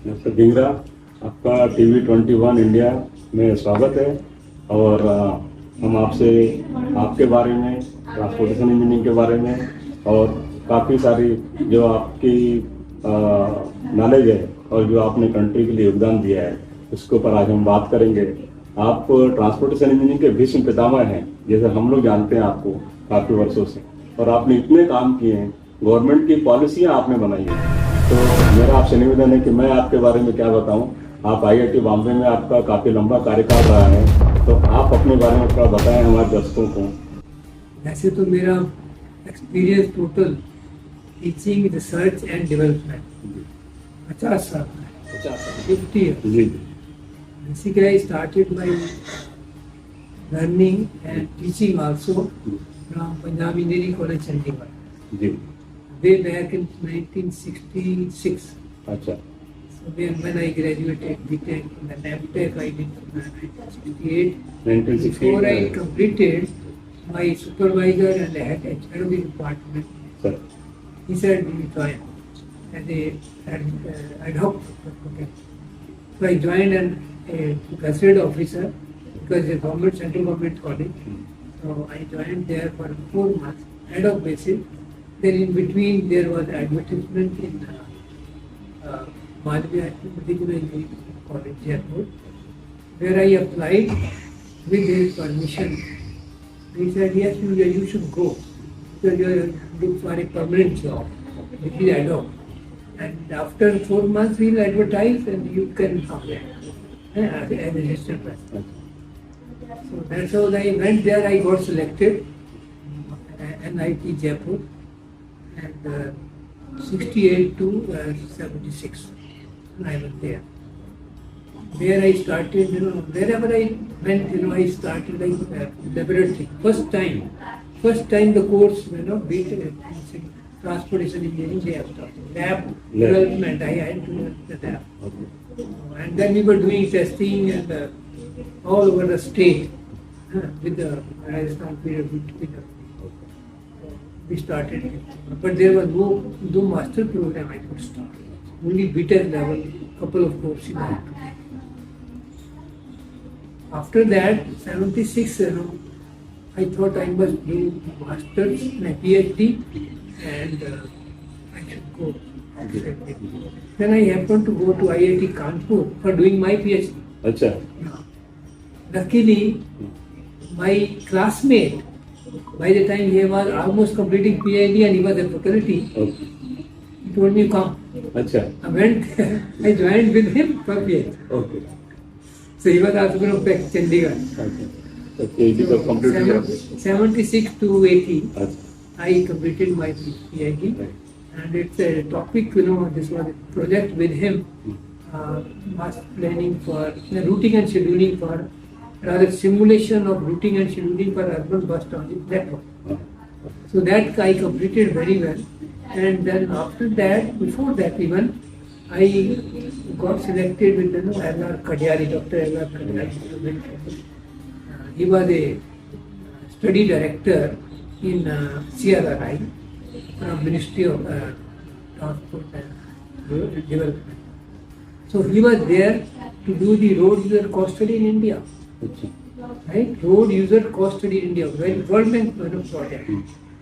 Doctor Dhingra, आपका TV 21 India में स्वागत है। और हम आपसे आपके बारे में, ट्रांसपोर्टेशन इंजीनियरिंग के बारे में और काफ़ी सारी जो आपकी नॉलेज है और जो आपने कंट्री के लिए योगदान दिया है उसके ऊपर आज हम बात करेंगे। आप ट्रांसपोर्टेशन इंजीनियरिंग के भीष्म पितामह हैं, जैसे हम लोग जानते हैं आपको काफ़ी वर्षों से, और आपने इतने काम किए हैं, गवर्नमेंट की पॉलिसियाँ आपने बनाई हैं। तो मेरा आपसे निवेदन है कि मैं आपके बारे में क्या बताऊं। आप IIT बॉम्बे में आपका काफ़ी लंबा कार्यकाल रहा है, तो आप अपने बारे में थोड़ा बताएं हमारे दर्शकों को। वैसे तो मेरा experience total teaching, research and development 50 साल का है। 50 years. Ji Basically, I started my learning and teaching also from Punjab Engineering College, Chandigarh, ji way back in 1966. अच्छा So when I graduated BTech, and then MTech I did in 1968. 1968 Before I completed, my supervisor and the head of the department, sir he said we join as a ad hoc. Okay. So I joined as a gazetted officer because it's a government, central government college. So I joined there for 4 months, ad hoc basis. Then in between there was advertisement in Malviya Regional Engineering College, Jaipur, where I applied with his permission. He said, yes, you should go because you are looking for a permanent job, which is ad hoc. And after 4 months, we'll advertise and you can come there as an assistant professor. So that's how I went there. I got selected NIT Jaipur, and 68 to 76. I was there. There I started, wherever I went, I started like laboratory. First time the course, BTech, transportation engineering, they have started. Lab development, I had to develop the lab. Okay. And then we were doing testing and all over the state with the Rajasthan period. We started, but there was no master program I could start. Only BTech level, couple of courses I had to take. After that, 76, I thought I must do masters, my PhD, and I should go. Then I happened to go to IIT Kanpur for doing my PhD. अच्छा Luckily, my classmate, by the time he was almost completing PhD and he was a faculty, okay he told me, come. अच्छा I went, I joined with him for PhD. Okay So he was also from Chandigarh. अच्छा तो PhD को complete किया। 76 to 80, अच्छा I completed my PhD. Right. And it's a topic, this was a project with him, mass planning for routing and scheduling for, rather simulation of routing and scheduling for urban bus transit network. So that I completed very well. And then after that, before that even, I got selected with L.R. Kadiari, Dr. L.R. Kadiari. He was a study director in CRRI, from Ministry of Transport and Development. So he was there to do the road user cost study in India. अच्छा Right? Road user cost study in India, World Bank project.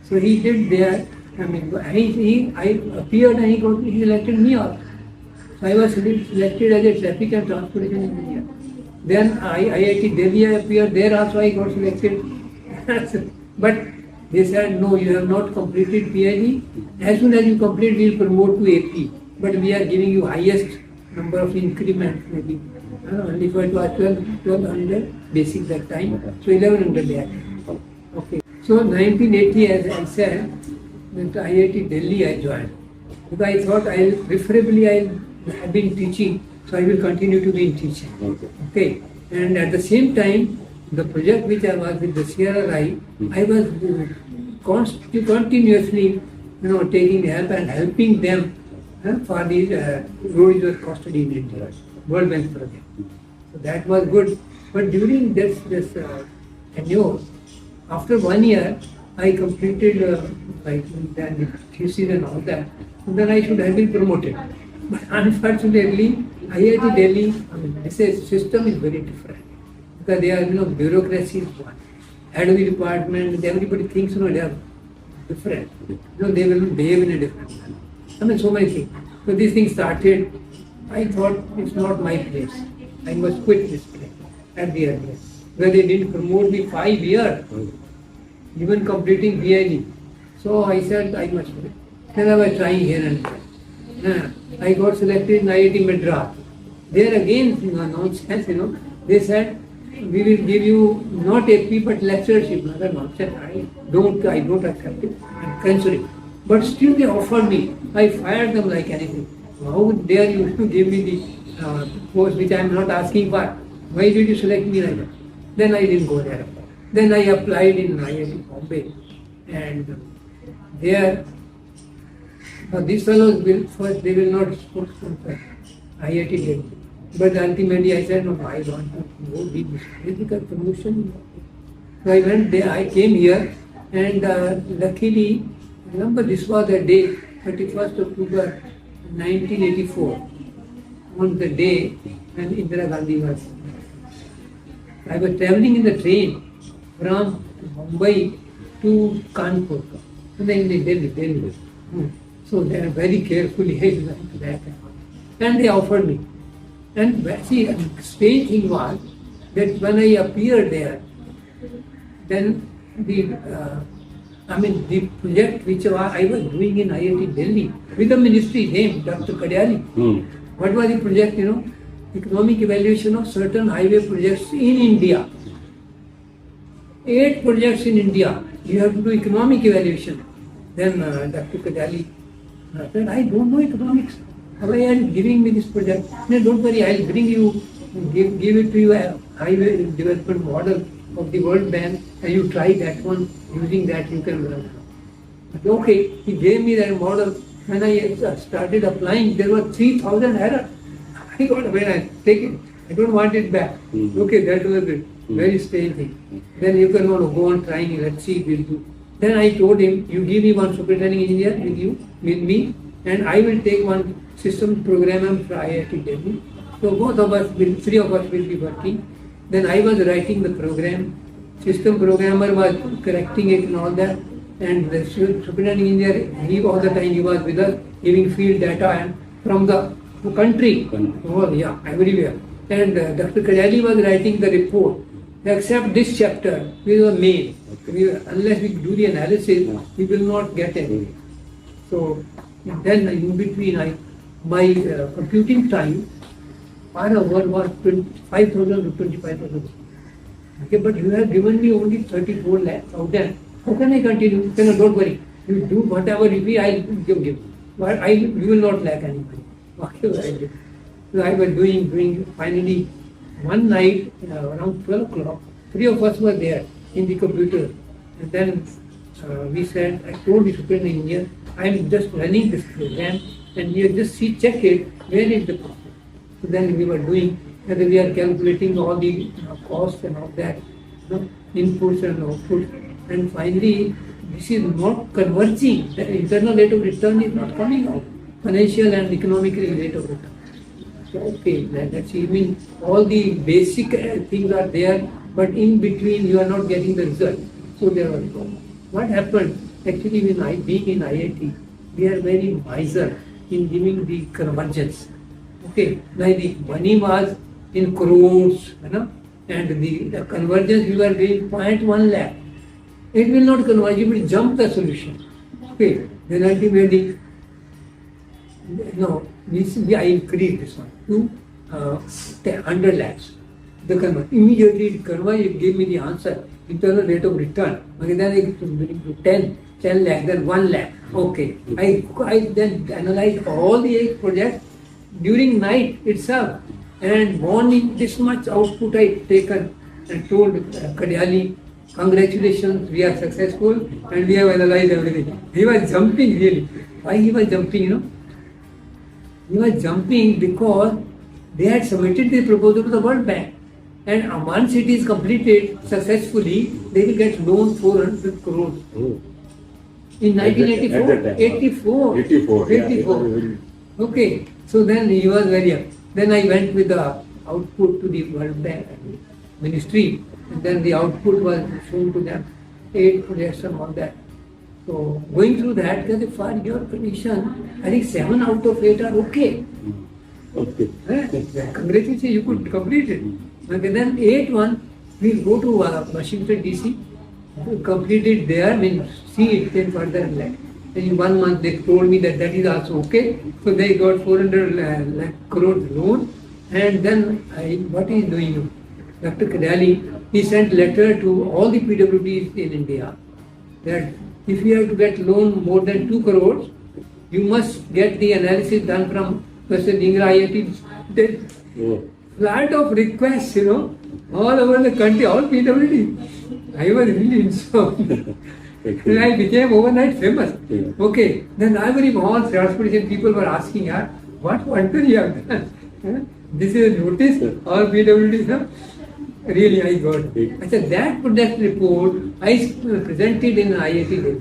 So he did there. I mean, I appeared and he selected me also. So I was selected as a traffic and transportation engineer. Then IIT Delhi I appeared, there also I got selected. But they said, no, you have not completed PhD. As soon as you complete, we will promote to AP. But we are giving you highest number of increments, maybe. Only for it was 1200 basic that time. So 1100 there. Okay. So 1980, as I said, at IIT Delhi I joined. Because I thought preferably I have been teaching, so I will continue to be in teaching. Okay Okay. And at the same time, the project which I was with the CRRI, I was continuously, taking help and helping them for the road user cost study in India, World Bank project. So that was good. But during this tenure, after 1 year, I completed the thesis and all that. And then I should have been promoted. But unfortunately, IIT Delhi, I mean, this is, system is very different. Because they are, bureaucracy is one. Head of the department, everybody thinks, they are different. They will behave in a different manner. I mean, so many things. So this thing started, I thought it's not my place. I must quit this place at the earliest. Where they didn't promote me 5 years, even completing BIE. So I said I must quit. Then I was trying here and there. I got selected in IIT Madras. There again, nonsense, they said, we will give you not AP but lectureship. Another nonsense. I don't accept it. I'm cancelling. But still they offered me. I fired them like anything. How dare you to give me the post which I am not asking for? Why did you select me like that? Then I didn't go there. Then I applied in IIT Bombay. And there, these fellows will first, they will not support IIT Delhi. But ultimately I said, no, I want to go with this political promotion. So I went there, I came here, and luckily, remember this was the day, 31st October 1984, on the day when Indira Gandhi was. I was traveling in the train from Mumbai to Kanpur, and then in Delhi. So they are very carefully that. And they offered me. And see, the strange thing was that when I appeared there, then the project which I was doing in IIT Delhi with the ministry name, Dr. Kadyali. What was the project, Economic evaluation of certain highway projects in India. 8 projects in India. You have to do economic evaluation. Then Dr. Kadyali said, I don't know economics. Why are you giving me this project? No, don't worry, I'll bring you, give it to you a highway development model of the World Bank, and you try that one. Using that, you can learn. Okay, he gave me that model. When I started applying, there were 3,000 errors. I got when I take it, I don't want it back. Okay, that was it. Very strange thing. Then you can go on trying. Let's see, we'll do. Then I told him, you give me one superintending engineer with me, and I will take one system programmer for IIT Delhi. So both of us, 3 of us will be working. Then I was writing the program. System programmer was correcting it and all that. And the superintending engineer, all the time he was with us, giving field data and from the country. Oh yeah, everywhere. And Dr. Kadyali was writing the report. Except this chapter, we were main. Unless we do the analysis, we will not get anything. So then in between, my computing time per hour was 5,000 to 25,000. Okay, but you have given me only 34 lakhs out there. How can I continue? No, don't worry. You do whatever it be, I'll give. But you will not lack anything. Whatever I did. So I was doing. Finally, one night around 12 o'clock, 3 of us were there in the computer. And then we said, I told the superintendent engineer, I'm just running this program and you just check it, where is the problem? So then we were doing, and we are calculating all the costs and all that, inputs and outputs. And finally, this is not converging. The internal rate of return is not coming out. Financial and economic rate of return. So, okay, let's see. I mean, all the basic things are there, but in between you are not getting the result. So there was a problem. What happened? Actually, when being in IIT, we are very miser in giving the convergence. Okay, like the money was in crores, and the convergence we were doing 0.1 lakh. It will not converge, it will jump the solution. Okay, then ultimately, I increased this one to 100 lakhs. The converge. Immediately it converged, it gave me the answer, internal rate of return. Okay, then I get to 10 lakh, then 1 lakh. Okay, I then analyzed all the 8 projects during night itself, and morning this much output I taken and told Kadyali, congratulations, we are successful and we have analyzed everything. He was jumping really. Why he was jumping, He was jumping because they had submitted the proposal to the World Bank, and once it is completed successfully, they will get loan 400 crores. Oh. In 1984, 84. Yeah. Okay, So then he was very up. Then I went with the output to the World Bank Ministry, and then the output was shown to them, 8 projects and all that. So going through that, they said, for your condition, I think 7 out of 8 are okay. Okay. Congratulations, you could complete it. Okay, then 8th one, we'll go to Washington DC, complete it there, see it then further. In 1 month they told me that that is also okay. So they got 400 lakh crore loan, and then what he is doing? Dr. Kadali, he sent letter to all the PWDs in India that if you have to get loan more than 2 crores, you must get the analysis done from Professor Dhingra IIT. Then flood of requests, all over the country, all PWD. I was really insulted. And I became overnight famous. Yeah. Okay, then Ivory all transportation people were asking, what wonder you have done? This is a notice, all PWDs. Really, I got it. I said, that report I presented in IIT Delhi.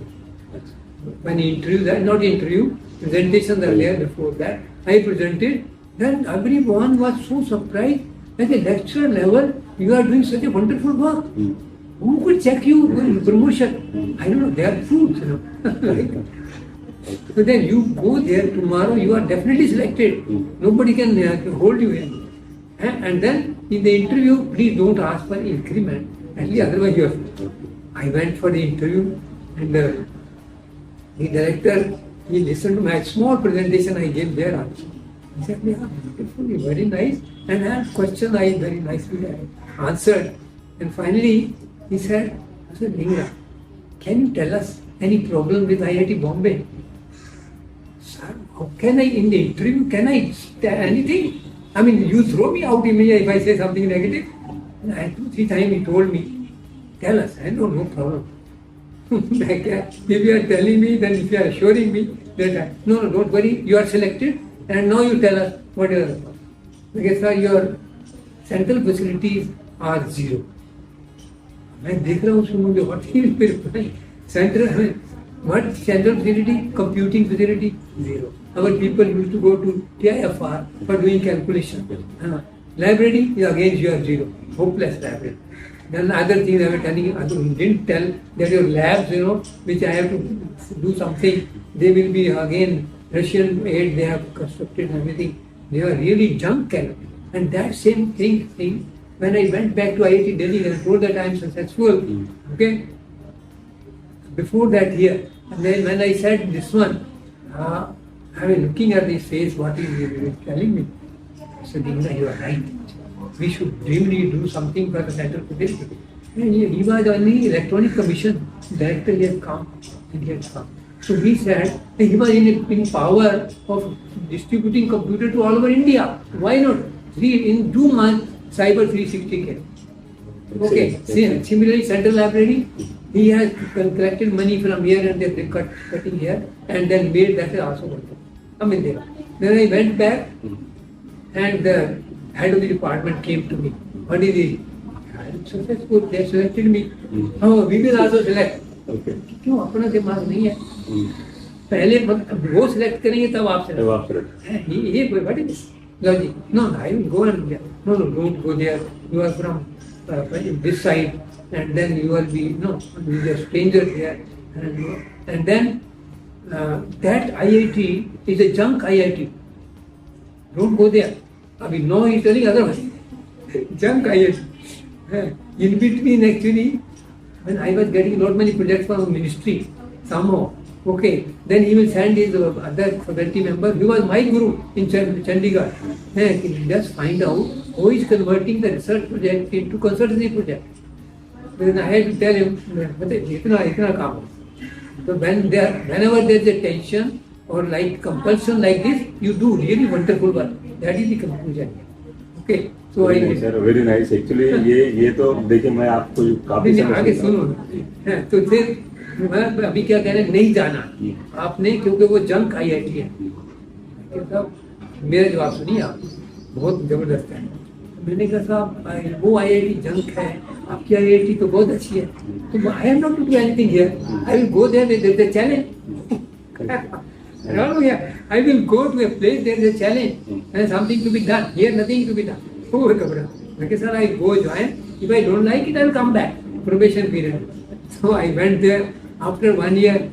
When presentations are there before that, I presented. Then everyone was so surprised. At the lecturer level, you are doing such a wonderful work. Who could check you in promotion? I don't know, they are fools, So then you go there tomorrow, you are definitely selected. Nobody can hold you in. And then in the interview, please don't ask for increment. At least otherwise you are. I went for the interview, and the director, he listened to my small presentation I gave there also. He said, yeah, beautiful, very nice. And I had question I very nicely answered. And finally, he said, Mr. Dhingra, can you tell us any problem with IIT Bombay? Sir, how can I, in the interview, can I tell anything? I mean, you throw me out immediately if I say something negative. And 2-3 times he told me, tell us. I know, no problem. If you are telling me, then if you are assuring me that, no, don't worry, you are selected, and now you tell us what is the problem. Because sir, your central facilities are 0. मैं देख रहा हूँ उसमें मुझे what he will reply. What central facility? Computing facility? 0. Our people used to go to TIFR for doing calculation. Library is again you are 0. Hopeless library. Then other things I was telling you, he didn't tell that your labs, which I have to do something, they will be again Russian aid, they have constructed everything. They are really junk. And that same thing, when I went back to IIT Delhi and told that I am successful, okay, before that year, and then when I said this one, I was looking at his face, what he was telling me. I said, Dhingra, you are right. We should really do something for the central facility. He was on the electronic commission, director he had come, and he had come. So he said, he was in power of distributing computer to all over India. Why not? In 2 months, Cyber 360 came. Okay, similarly Central Library, he has collected money from here and they cutting here and then made that also working. There. Then I went back and the head of the department came to me. What is it? I am successful, they selected me. Oh, we will also select. Okay. क्यों अपना दिमाग नहीं है? पहले वो select करेंगे तब आप select. ये what is this? Logic. No, I will go and no, don't go there. You are from this side, and then you will be you are a stranger there, and then that IIT is a junk IIT. Don't go there. I mean, no, he's telling otherwise. Junk IIT. In between, actually, when I was getting not many projects from the ministry, somehow, okay, then he will send his other faculty member, he was my guru in Chandigarh. Just find out who is converting the research project into consultancy project. Then I had to tell him, itna kaam. So whenever there is a tension or like compulsion like this, you do really wonderful work. That is the conclusion. Okay. So sir very nice actually ये तो देखिए मैं आपको काफी आगे सुनो तो फिर मैं अभी क्या कह रहे हैं नहीं जाना आपने क्योंकि वो जंक IIT है मेरा जवाब सुनिए आप बहुत जबरदस्त है मैंने कहा साहब वो IIT जंक है आपकी IIT तो बहुत अच्छी है तो I am not to do anything here I will go there with the challenge Oh, yeah. I will go to a place, there is a challenge and something to be done. Here, nothing to be done. Oh, okay, sir, I go join. If I don't like it, I will come back. Probation period. So I went there. After 1 year,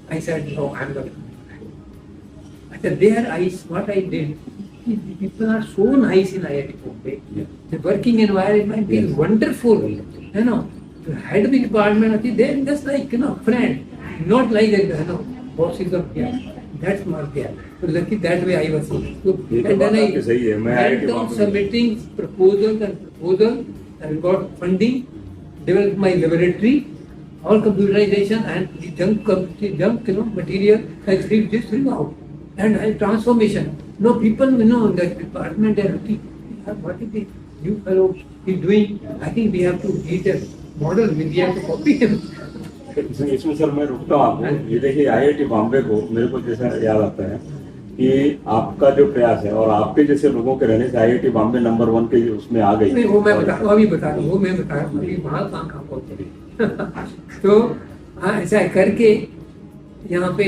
I said, no, I'm not coming back. I said, there, what I did, people are so nice in IIT Bombay. Yeah. The working environment is Yes. wonderful. You know, the head of the department, they're just like, friend. Not like that, bosses of here. That's not there. So lucky that way I was. So, ये तो and बात then I आपकी सही है, मैं went IIT on Bombay- submitting proposals and got funding, developed my laboratory, all computerization and the junk material, I stripped this thing out. And I transformation. No, people, in the department, they're looking, what is the new fellow is doing? I think we have to get a model, we have to copy him. इसमें sir मैं रुकता हूँ आपको। ये देखिए IIT Bombay को मेरे को जैसा याद आता है कि आपका जो प्रयास है और आपके जैसे लोगों के रहने से IIT बॉम्बे नंबर 1 के उसमें आ गई। नहीं, वो मैं बता अभी बता रहा हूँ, वो मैं बता रहा हूँ, ये वहाँ कहाँ पहुँचे। तो हाँ, ऐसा करके यहाँ पे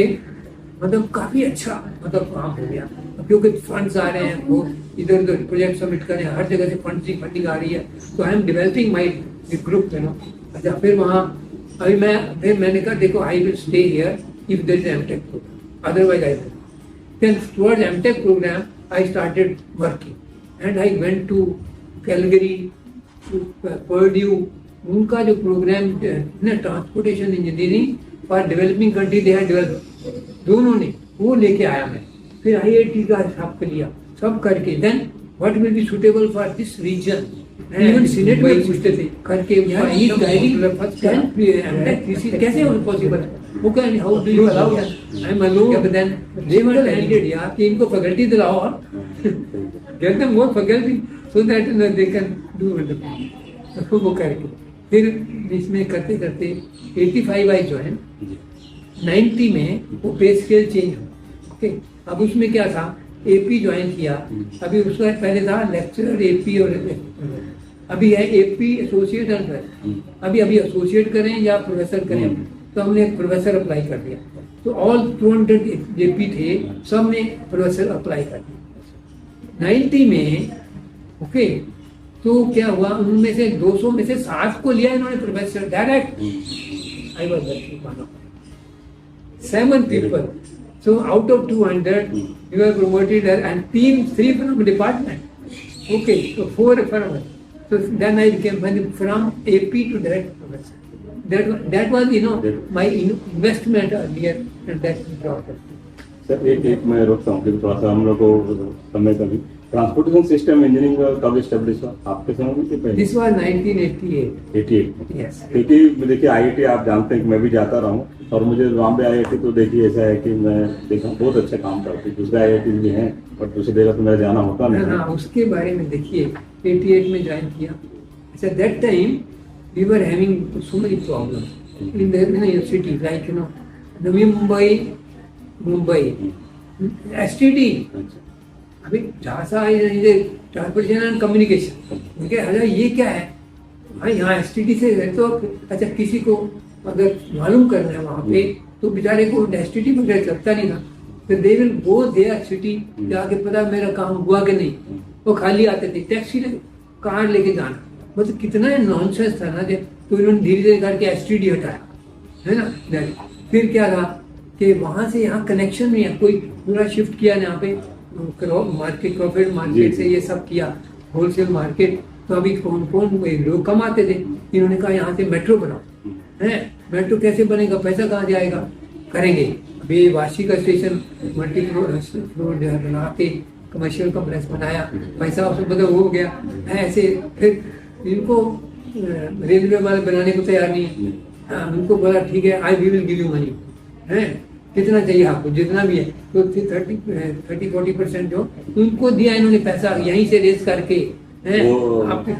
मतलब काफी अच्छा काम हो गया, क्योंकि फंड्स आ रहे हैं, वो इधर उधर प्रोजेक्ट सबमिट करें, हर जगह से फंडिंग आ रही है। तो I am developing my group. अच्छा, फिर वहाँ फिर मैंने कहा देखो, I will stay here if there is MTech program, otherwise I will. Then towards MTech program I started working and I went to Calgary, to Purdue. उनका जो program transportation engineering for developing country they had develop, दोनों ने वो लेके आया मैं। फिर IIT का हिसाब कर लिया, सब करके then what will be suitable for this region. Even senate में पूछते थे करके, कैसे पॉसिबल है, वो कह how do you allow, I am alone. Then they were talented यार कि इनको फैकल्टी दिलाओ और get them more faculty so that they can do wonderful. तो वो करके फिर इसमें करते करते 85 आई ज्वाइन, 90 में वो पे स्केल चेंज हुआ। ओके, अब उसमें क्या था, AP ज्वाइन किया। अभी उसका पहले था लेक्चरर AP और अभी है AP एसोसिएट एंड अभी एसोसिएट करें या प्रोफेसर करें, तो हमने प्रोफेसर अप्लाई कर दिया। तो ऑल 200 AP थे, सब ने प्रोफेसर अप्लाई कर दिया 90 में। ओके, तो क्या हुआ, उनमें से 200 में से 60 को लिया इन्होंने professor direct. I was lucky, 7 people. So out of 200, we were promoted and 3 from department. Okay, so 4 from us. So then I became from AP to direct professor. That was my investment earlier, and that brought us. Sir एक मैं रोकता हूँ क्योंकि थोड़ा सा हम लोग को समय का भी। ट्रांसपोर्टेशन सिस्टम इंजीनियरिंग कब एस्टेब्लिश हुआ आपके समय में कि पहले? This was 1988. 88 में। Yes. क्योंकि देखिए IIT आप जानते हैं कि मैं भी जाता रहा हूँ, और मुझे बॉम्बे IIT तो देखिए ऐसा है कि मैं देखा बहुत अच्छा काम करती है। दूसरे IIT भी हैं और दूसरी जगह तो मेरा जाना होता नहीं है। हाँ, उसके बारे में देखिए 88 में ज्वाइन किया। अच्छा, that time we were having so many problem in the city, like Navi Mumbai STD। अभी झांसा ट्रांसपोर्टेशन एंड कम्युनिकेशन, अच्छा ये क्या है भाई, यहाँ STD से है तो अच्छा किसी को अगर मालूम करना है वहाँ पे, तो बेचारे को STD बगैर चलता नहीं था। तो they will go there city, जाके पता मेरा काम हुआ कि नहीं, वो खाली आते थे, टैक्सी कार लेके जाना, मतलब कितना नॉनसेंस था ना। तो इन्होंने धीरे धीरे करके STD हटाया, है ना। फिर क्या था कि वहाँ से यहाँ कनेक्शन नहीं है, कोई पूरा शिफ्ट किया यहाँ पे मार्केट, क्रॉफर्ड मार्केट से ये सब किया, होलसेल मार्केट। तो अभी कौन लोग कम आते थे, इन्होंने कहा यहाँ से मेट्रो बनाओ। है, मेट्रो कैसे बनेगा, पैसा कहाँ जाएगा, करेंगे। अभी वाशी का स्टेशन मल्टी फ्लोर बना के कमर्शियल कॉम्प्लेक्स बनाया, पैसा उसमें बदल हो गया। ऐसे फिर इनको रेलवे वाले बनाने को तैयार नहीं है। हाँ, उनको बोला ठीक है, I we will give you money, है कितना चाहिए आपको, जितना भी है। तो 30-40% जो उनको दिया इन्होंने पैसा, यहीं से रेस करके वो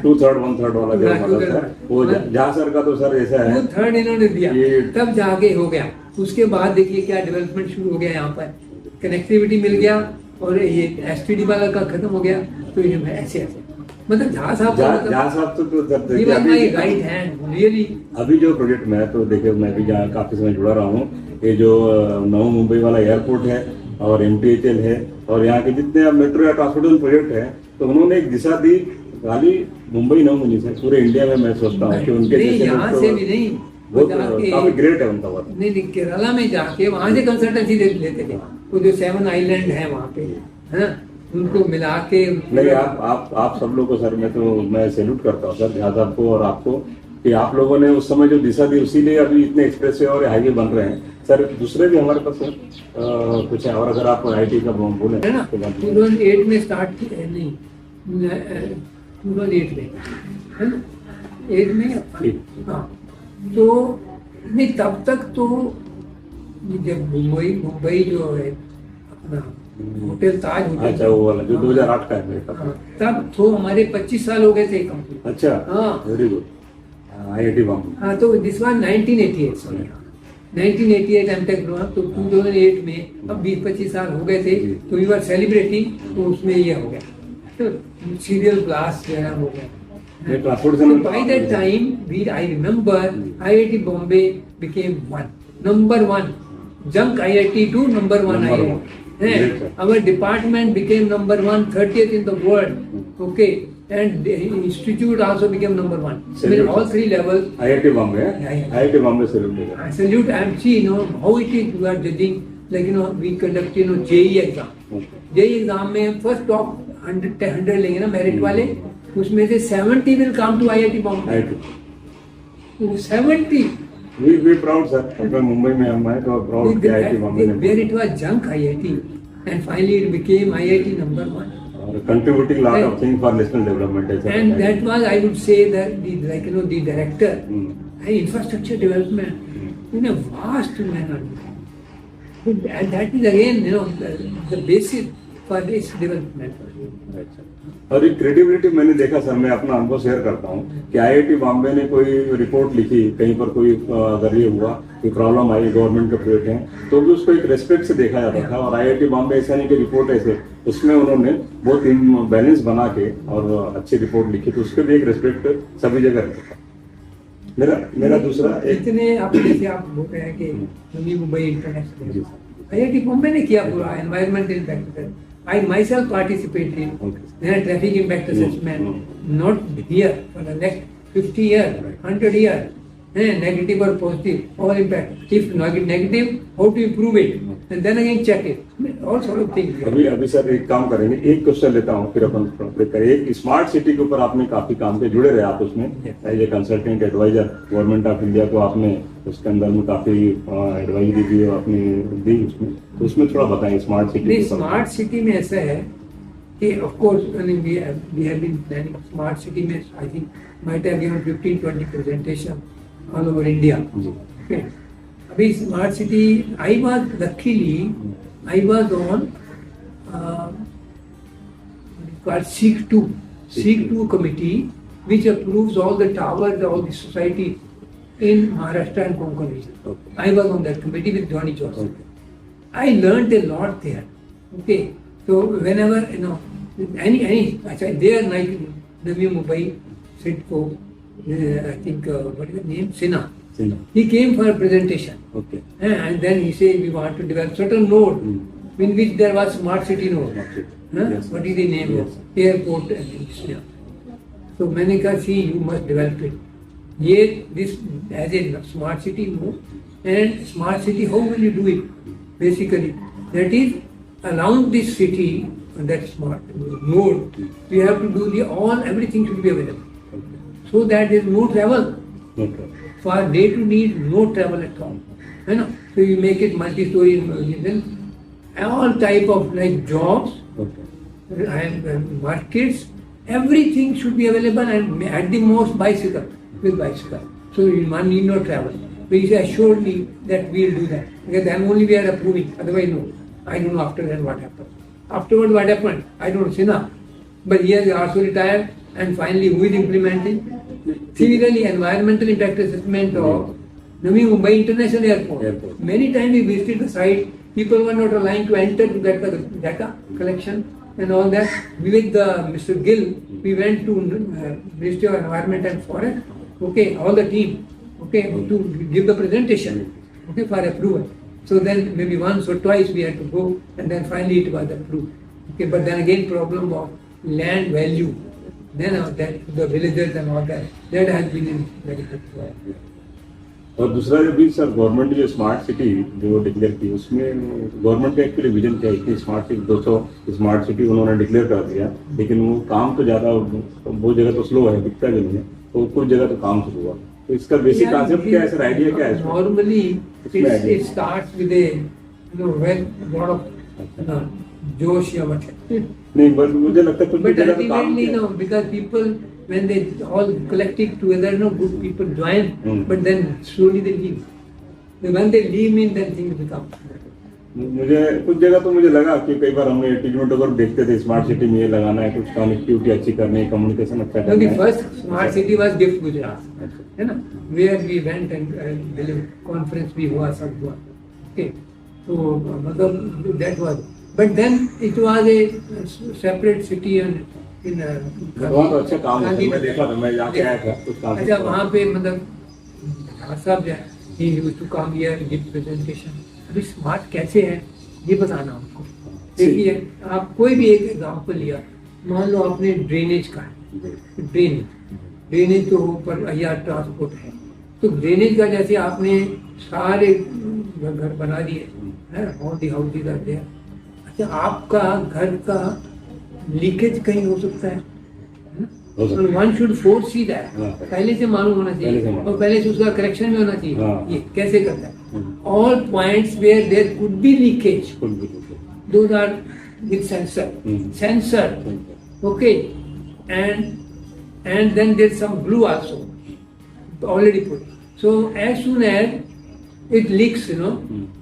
2/3 1/3 वाला जो मतलब है, वो जहाँ सर का तो सर ऐसा है 2/3 इन्होंने दिया, तब जाके हो गया। उसके बाद देखिए क्या डेवलपमेंट शुरू हो गया यहाँ पर, कनेक्टिविटी मिल गया और ये STD वाला का खत्म हो गया। तो ये ऐसे मतलब जहाँ साहब राइट हैंड रियली। अभी जो प्रोजेक्ट में तो देखिए मैं भी जहाँ काफी समय जुड़ा रहा हूँ, ये जो नवी मुंबई वाला एयरपोर्ट है और MTHL है और यहाँ के जितने अब मेट्रो या ट्रांसपोर्टेशन प्रोजेक्ट है, तो उन्होंने एक दिशा दी, खाली मुंबई न होनी से पूरे इंडिया में। मैं सोचता हूँ कि उनके नहीं, जैसे यहाँ लोग से तो भी नहीं, वो बहुत जाके काफी ग्रेट है उनका वर्क। नहीं नहीं, केरला में जाके वहां से कंसल्टेंसी लेते थे। वो जो 7 आइलैंड है वहाँ पे, है ना, उनको मिला के नहीं, आप सब लोगों को सर, मैं सैल्यूट करता हूँ सर ध्यान आपको और आपको, कि आप लोगों ने उस समय जो दिशा दी उसीलिए अभी इतने एक्सप्रेसवे और हाईवे बन रहे हैं। सर दूसरे भी हमारे पास सर कुछ है, और अगर आप IT का बोले है ना, तो बात- 2008 में स्टार्ट किया, नहीं 2008 में, है ना, 8 में ठीक। हाँ। तो नहीं, तब तक तो जब मुंबई जो है अपना होटल ताज होटल, अच्छा, वो वाला जो 2008 का है मेरे पास। हाँ, तब तो हमारे 25 साल हो गए थे कंपनी। अच्छा, हाँ। Very good. IIT बॉम्बे। हाँ, तो दिस वाज 1988, सॉरी 1988 एमटेक हुआ, तो 2008 में अब 20-25 साल हो गए थे, तो वी वर सेलिब्रेटिंग, तो उसमें ये हो गया, तो सीरियल क्लास वगैरह हो गया। ये transportation By that time, I remember IIT Bombay became number one. Junk IIT to number one Number IIT. one. Yeah. Great, sir. Our department became number one, 30th in the world. Okay, and the institute also became number one. I mean, Salute, all sir. 3 levels. IIT Bombay है? Yeah. IIT Bombay से related है। I salute MC, how it is we are judging, like, we conduct, JEE exam. JEE exam में first top 100 लेंगे ना merit वाले, उसमें से 70 will come to IIT Bombay. IIT 70. we proud sir, अपने मुंबई में हम आए तो प्राउड कि IIT बॉम्बे ने Where it was junk IIT, and finally it became IIT number one. और contributing lot of things for national development है sir। And that was, I would say, that the director, infrastructure development, in a vast manner. And that is again, the basis for this development. अच्छा। और एक credibility मैंने देखा sir, मैं अपना अनुभव share करता हूँ कि IIT बॉम्बे ने कोई रिपोर्ट लिखी, कहीं पर कोई अगर ये हुआ कोई प्रॉब्लम आई गवर्नमेंट के प्रोजेक्ट हैं, तो भी उसको एक रेस्पेक्ट से देखा जाता था। और IIT बॉम्बे ऐसा नहीं कि रिपोर्ट ऐसे, उसमें उन्होंने बहुत बैलेंस बना के और अच्छी रिपोर्ट लिखी, तो उसके भी एक रेस्पेक्ट सभी जगह रहता था। मेरा दूसरा इतने आप जैसे आप बोल रहे हैं कि नवी मुंबई इंटरनेशनल, IIT बॉम्बे ने किया पूरा environmental impact. I myself participated in a traffic impact assessment, not here, for the next 50 years, 100 years, negative or positive, all impact. If negative, how to improve it, and then again check it. All sort of things. अभी sir एक काम करेंगे, एक question लेता हूँ फिर अपन break करें। एक स्मार्ट सिटी के ऊपर आपने काफी काम के जुड़े रहे आप उसमें, as a consultant advisor government of India को आपने उसके अंदर में काफी एडवाइजरी दी और अपनी दी उसमें, तो उसमें थोड़ा बताएं स्मार्ट सिटी। नहीं, स्मार्ट सिटी में ऐसा है कि of course we have been planning smart city में, I think might have given 15-20 presentation all over India. Okay, अभी smart city I was on SEEC2 committee, which approves all the towers, all the society in Maharashtra and Konkan region. Okay. I was on that committee with Johnny Johnson. I learned a lot there. Okay, so whenever any there like Navi Mumbai, Sidco, I think what is the name, Sinha. He came for a presentation. Okay. And then he said we want to develop certain node in which there was smart city node. Yes. What is the name? Yes. Airport and things. Yeah. So मैंने कहा, see, you must develop it. This as a smart city node, and smart city, how will you do it? Basically, that is around this city, that smart node, we have to do everything should be available, so that there is no travel. Okay. For day to need, no travel at all. So you make it multi-story, then all type of like jobs, and markets, everything should be available, and at the most bicycle. So one need not travel. So he assured me that we will do that. Because then only we are approving. Otherwise, no. I don't know after then what happened. Afterward, what happened? I don't know, Sinha. But he has also retired, and finally, who is implementing? Similarly, environmental impact assessment of Navi Mumbai International Airport. Many times we visited the site, people were not aligned to enter to get the data collection and all that. We with Mr. Gill, we went to Ministry of Environment and Forest, all the team, to give the presentation, for approval. So then maybe once or twice we had to go, and then finally it was approved. Okay, but then again problem of land value, then that the villagers and all that has been in very good. और दूसरा जो भी sir government जो smart city जो declare की उसमें government का actually vision क्या है? इतनी स्मार्ट सिटी 200 स्मार्ट सिटी उन्होंने डिक्लेयर कर दिया, लेकिन वो काम तो ज़्यादा वो जगह तो स्लो है, दिखता भी नहीं है, तो कुछ जगह तो काम शुरू हुआ। तो इसका बेसिक कॉन्सेप्ट क्या है सर, आइडिया क्या है? Normally it starts with a lot of जोश या what नहीं, बट मुझे लगता है कुछ but जगह तो काम ultimately no, because people when they all collecting together, no, good people join, but then slowly they leave. When they leave mean then things become. मुझे कुछ जगह तो मुझे लगा कि कई बार हमने टीवी में वगैरह देखते थे स्मार्ट सिटी में ये लगाना है, कुछ कनेक्टिविटी अच्छी करनी है, कम्युनिकेशन अच्छा No, करना the है। first smart city was GIFT Gujarat, है ना, where we went and conference भी हुआ, सब हुआ, okay, तो मतलब that was, but then it was a separate city and in वहाँ तो अच्छा काम है, मैं देखा था, मैं जाके आया था कुछ काम। अच्छा वहाँ पे मतलब सब जो है he used to come here give presentation। अभी स्मार्ट कैसे है ये बताना हमको। देखिए आप कोई भी एक एग्जाम्पल लिया, मान लो आपने ड्रेनेज का है, ड्रेनेज तो ऊपर या ट्रांसपोर्ट है, तो ड्रेनेज का जैसे आपने सारे घर बना दिए हैं, all the houses are there. अच्छा आपका घर का लीकेज कहीं हो सकता है, वन शुड फोरसी दैट, पहले से मालूम होना चाहिए और पहले से उसका करेक्शन भी होना चाहिए। ये कैसे करता है? All points where there could be leakage, those are with sensor, okay, and then there's some glue also already put. So as soon as it leaks,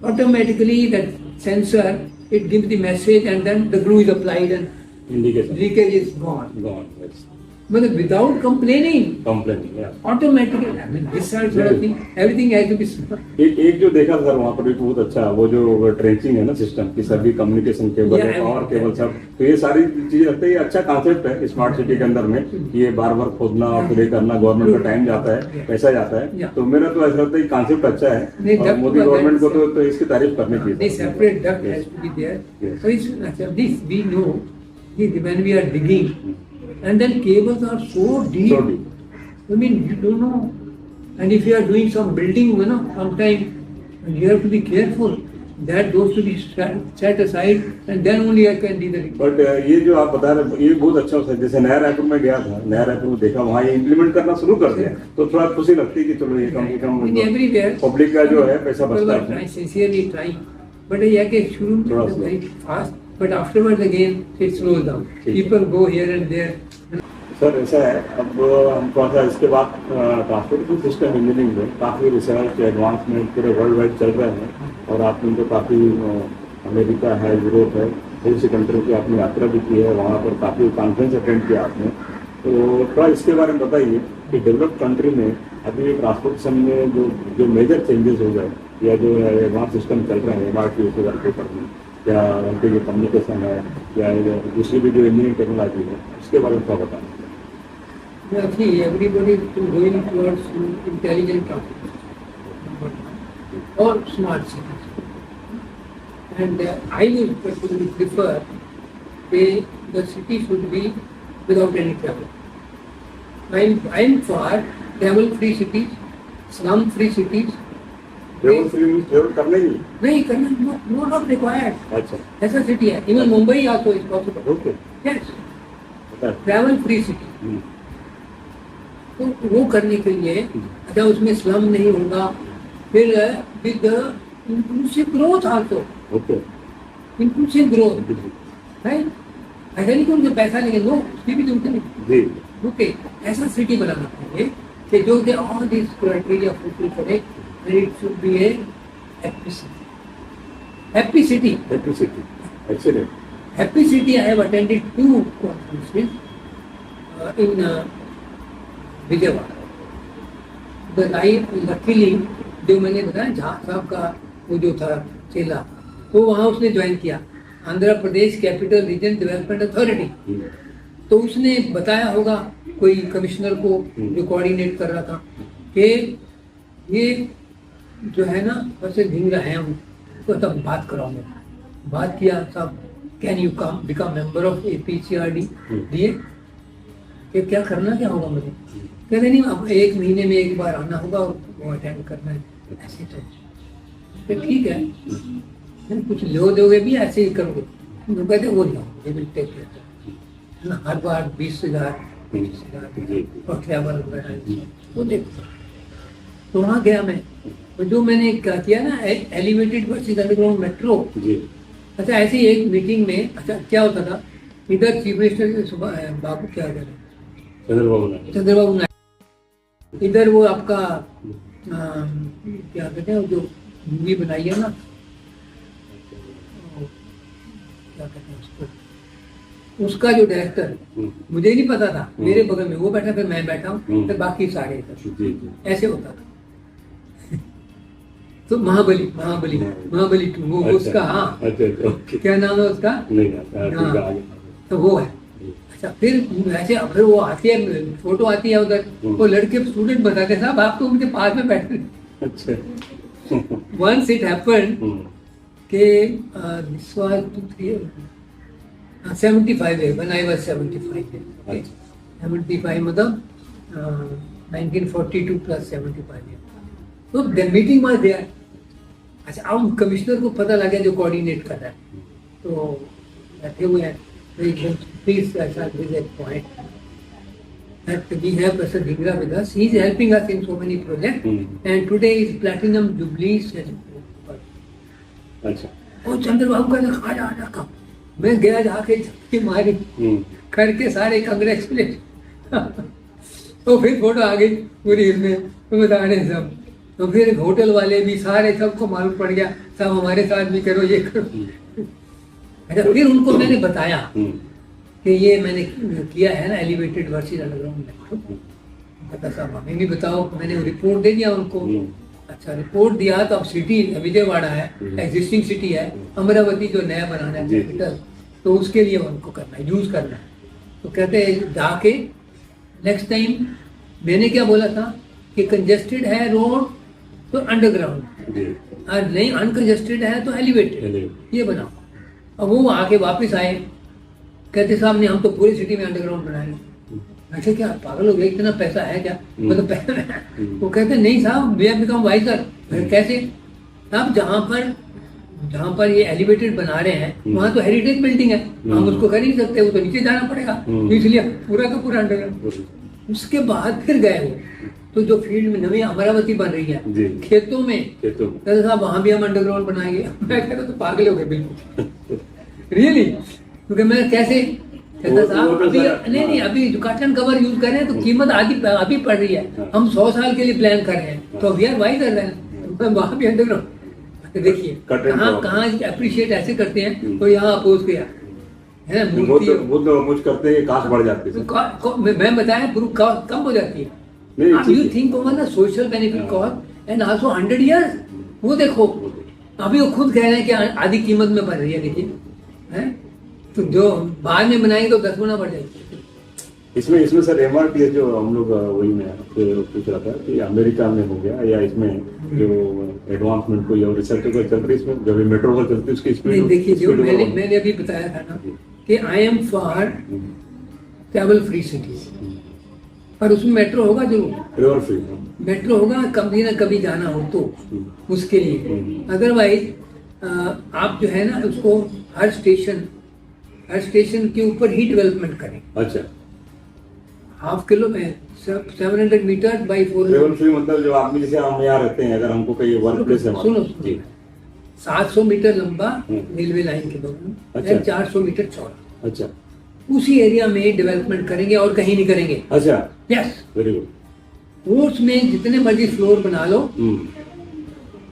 automatically that sensor it gives the message and then the glue is applied and leakage is gone. Yes. But without complaining, yeah. automatically, I mean, this sort of thing, everything has to be smart. एक जो देखा sir वहाँ पर भी बहुत अच्छा, वो जो ट्रेंचिंग है ना सिस्टम की, सभी कम्युनिकेशन केबल है, पावर केबल सब, तो ये सारी चीजें लगता है ये अच्छा कॉन्सेप्ट है स्मार्ट सिटी के अंदर में, कि ये बार बार खोदना और फिर ये करना, गवर्नमेंट का टाइम जाता है, पैसा जाता है, तो मेरा तो ऐसा लगता है कॉन्सेप्ट अच्छा है और मोदी गवर्नमेंट को तो इसकी तारीफ करनी चाहिए। Separate duct has to be there. So it's this we know when we are digging. And then cables are so deep. I mean, you don't know. And if you are doing some building, sometime you have to be careful that those to be set aside, and then only I can do the. But ये जो आप बता रहे ये बहुत अच्छा है। जैसे नया रायपुर में गया था, नया रायपुर में देखा वहाँ ये इम्प्लीमेंट करना शुरू कर दिया, तो थोड़ा खुशी लगती है कि चलो ये कम से कम पब्लिक का जो है पैसा बचता है। Sincerely trying, but ये है कि शुरू में very fast, but afterwards again it slows down. People go here and there. Sir ऐसा है, अब हम थोड़ा सा इसके बाद ट्रांसपोर्टेशन सिस्टम इंजीनियरिंग में काफ़ी रिसर्च एडवांसमेंट पूरे वर्ल्ड वाइड चल रहे हैं, और आपने तो काफ़ी अमेरिका है, यूरोप है, बहुत सी कंट्री की आपने यात्रा भी की है, वहाँ पर काफ़ी कॉन्फ्रेंस अटेंड किया आपने, तो थोड़ा इसके बारे में बताइए कि डेवलप्ड कंट्री में अभी ट्रांसपोर्टेशन में जो मेजर चेंजेस हो गए या जो एडवांस सिस्टम चल रहे हैं MRT पेपर में, या उनके जो कम्युनिकेशन है या दूसरी भी जो इंजीनियरिंग टेक्नोलॉजी है, उसके बारे में क्या बताएं? See, everybody is going towards intelligent transport or smart cities, and I would personally prefer the city should be without any travel. I'm for travel-free cities, slum-free cities. Travel करना ही नहीं करना, not required. अच्छा, ऐसा city है, even Mumbai also is possible. Okay, Yes, travel-free city. तो वो करने के लिए अच्छा उसमें स्लम नहीं होगा, फिर with inclusive growth also, okay, inclusive growth है, ऐसा नहीं कि उनके पैसा लेंगे, नो, उसकी भी जरूरत नहीं जी, ओके, ऐसा सिटी बनाना चाहिए कि जो they all this criteria fulfil करे, it should be a happy city, happy city, happy city, excellent, happy city. I have attended 2 conferences in Vijayawada, luckily जो मैंने बताया झा साहब का वो जो था चेला, तो वहाँ उसने ज्वाइन किया, Andhra Pradesh capital region development authority, तो उसने बताया होगा कोई कमिश्नर को जो कोऑर्डिनेट कर रहा था कि ये जो है ना, वैसे ढींग रहे हैं तो तब बात कराऊंगा। बात किया सब, can you come become member of APCRD, दिए कि क्या करना क्या होगा मुझे, कहते नहीं अब 1 महीने में एक बार आना होगा और वो अटेंड करना है। ऐसे तो ठीक है, कुछ लो दोगे भी ऐसे ही करोगे, तो कहते वो लो, दे विल टेक केयर ना, हर बार 20,000 25,000 और ट्रैवल वगैरह वो देखो। तो वहाँ गया मैं, तो जो मैंने क्या किया ना, एलिवेटेड वर्सेस अंडरग्राउंड मेट्रो। अच्छा, ऐसी एक मीटिंग में, अच्छा क्या होता था, इधर चीफ मिनिस्टर बाबू क्या कह रहे, चंद्रबाबू नायडू, इधर वो आपका क्या कहते हैं, जो मूवी बनाई है ना, क्या कहते हैं उसको, उसका जो डायरेक्टर, मुझे नहीं पता था, मेरे बगल में वो बैठा, फिर मैं बैठा हूँ, फिर बाकी सारे इधर, ऐसे होता था। तो महाबली 2 वो उसका, हाँ क्या नाम है उसका, हाँ तो वो है। अच्छा, फिर ऐसे फिर वो आती है, फोटो आती है उधर, वो लड़के स्टूडेंट बताते साहब आप तो उनके पास में बैठे। अच्छा, वंस इट हैपेंड के दिस वाज 75 है, व्हेन आई वाज 75 है, 75 मतलब 1942 प्लस 75 है। तो द मीटिंग वाज देयर। अच्छा, अब कमिश्नर को पता लगा जो कोऑर्डिनेट कर रहा है, तो बैठे हुए हैं, प्लीज ऐसा this is point that we have Professor Dhingra with us. He is helping us in so many projects, and today is Platinum Jubilee celebration. अच्छा, वो चंद्रबाबू का आजा कब, मैं गया जाके झपकी मारी करके सारे कांग्रेचुलेशन तो फिर फोटो आ गई पूरी इसमें, तो बता रहे सब। तो फिर होटल वाले भी सारे, सबको मालूम पड़ गया, सब हमारे साथ भी करो, ये करो। अच्छा, फिर उनको मैंने बताया कि ये मैंने किया है ना, एलिवेटेड वर्सेस अंडरग्राउंड मेट्रो। कहता साहब हमें भी बताओ, मैंने रिपोर्ट दे दिया उनको। अच्छा, रिपोर्ट दिया तो अब सिटी विजयवाड़ा है, एग्जिस्टिंग सिटी है, अमरावती जो नया बनाना है कैपिटल, तो उसके लिए उनको करना है, यूज करना है। तो कहते हैं जाके नेक्स्ट टाइम, मैंने क्या बोला था कि कंजेस्टेड है रोड तो अंडरग्राउंड, और नहीं अनकंजेस्टेड है तो एलिवेटेड, ये बनाओ। अब वो आके वापस आए, कहते साहब ने हम तो पूरी सिटी में अंडरग्राउंड बनाएंगे। अच्छा, क्या पागल हो गए, इतना पैसा है क्या, मतलब पैसा वो कहते नहीं साहब, वी हैव बिकम वाइजर। कैसे साहब, जहाँ पर ये एलिवेटेड बना रहे हैं वहाँ तो हेरिटेज बिल्डिंग है, हम उसको कर ही नहीं सकते, वो तो नीचे जाना पड़ेगा, इसलिए पूरा का पूरा अंडरग्राउंड। उसके बाद फिर गए वो, तो जो फील्ड में नवी अमरावती बन रही है खेतों में, कहते साहब वहाँ भी हम अंडरग्राउंड बनाएंगे। मैं कहता तो पागल हो गए बिल्कुल, रियली। क्योंकि मैं कैसे कहता साहब, अभी नहीं अभी जो कॉटन कवर यूज कर रहे हैं तो कीमत आधी अभी पड़ रही है, हम 100 साल के लिए प्लान कर रहे हैं, तो वी आर वाई कर रहे हैं, वहाँ भी अंडरग्राउंड। देखिए कहाँ अप्रिशिएट ऐसे करते हैं, तो यहाँ अपोज किया है ना, मुझ करते हैं, काश बढ़ जाती है, मैं बताया कम हो जाती है। You think over the social benefit cost and also 100 years, वो देखो अभी वो खुद कह रहे हैं कि आधी कीमत में बढ़ रही है, देखिए हैं, तो जो बाद में बनाएंगे तो 10 गुना बढ़ जाएगी। इसमें सर MRTS जो हम लोग, वही मैं आपसे पूछ रहा था कि अमेरिका में हो गया या इसमें जो एडवांसमेंट को या रिसर्च को चल रही है, इसमें जब मेट्रो का चलती है उसकी स्पीड, देखिए जो मैंने अभी बताया था ना कि I am for travel free city, पर उसमें मेट्रो होगा जरूर, फ्री मेट्रो होगा, कभी ना कभी जाना हो तो उसके लिए। अदरवाइज आप जो है ना उसको हर स्टेशन के ऊपर ही डेवलपमेंट करें। अच्छा, ½ किलो में 700 मीटर बाई 400 फ्री, मतलब जो आदमी जैसे हम यहाँ रहते हैं, अगर हमको कहीं वर्क प्लेस है, सुनो 700 मीटर लंबा रेलवे लाइन के बगल में, 400 मीटर चौड़ा। अच्छा, उसी एरिया में डेवलपमेंट करेंगे और कहीं नहीं करेंगे। अच्छा, यस, वेरी गुड। उसमें जितने मर्जी फ्लोर बना लो,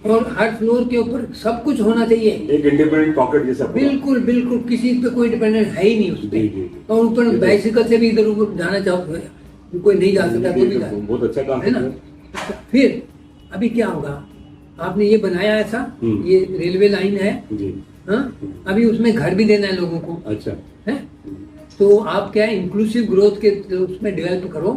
और हर फ्लोर के ऊपर सब कुछ होना चाहिए, एक इंडिपेंडेंट पॉकेट जैसा, बिल्कुल बिल्कुल, किसी पे कोई डिपेंडेंट है ही नहीं उसपे। और ऊपर बाइसिकल से भी इधर उधर जाना चाहो, कोई नहीं जा सकता, कोई भी जा, बहुत अच्छा काम है ना। फिर अभी क्या होगा, आपने ये बनाया ऐसा, ये रेलवे लाइन है, हाँ, अभी उसमें घर भी देना है लोगों को। अच्छा है, तो आप क्या इंक्लूसिव ग्रोथ के उसमें डेवलप करो,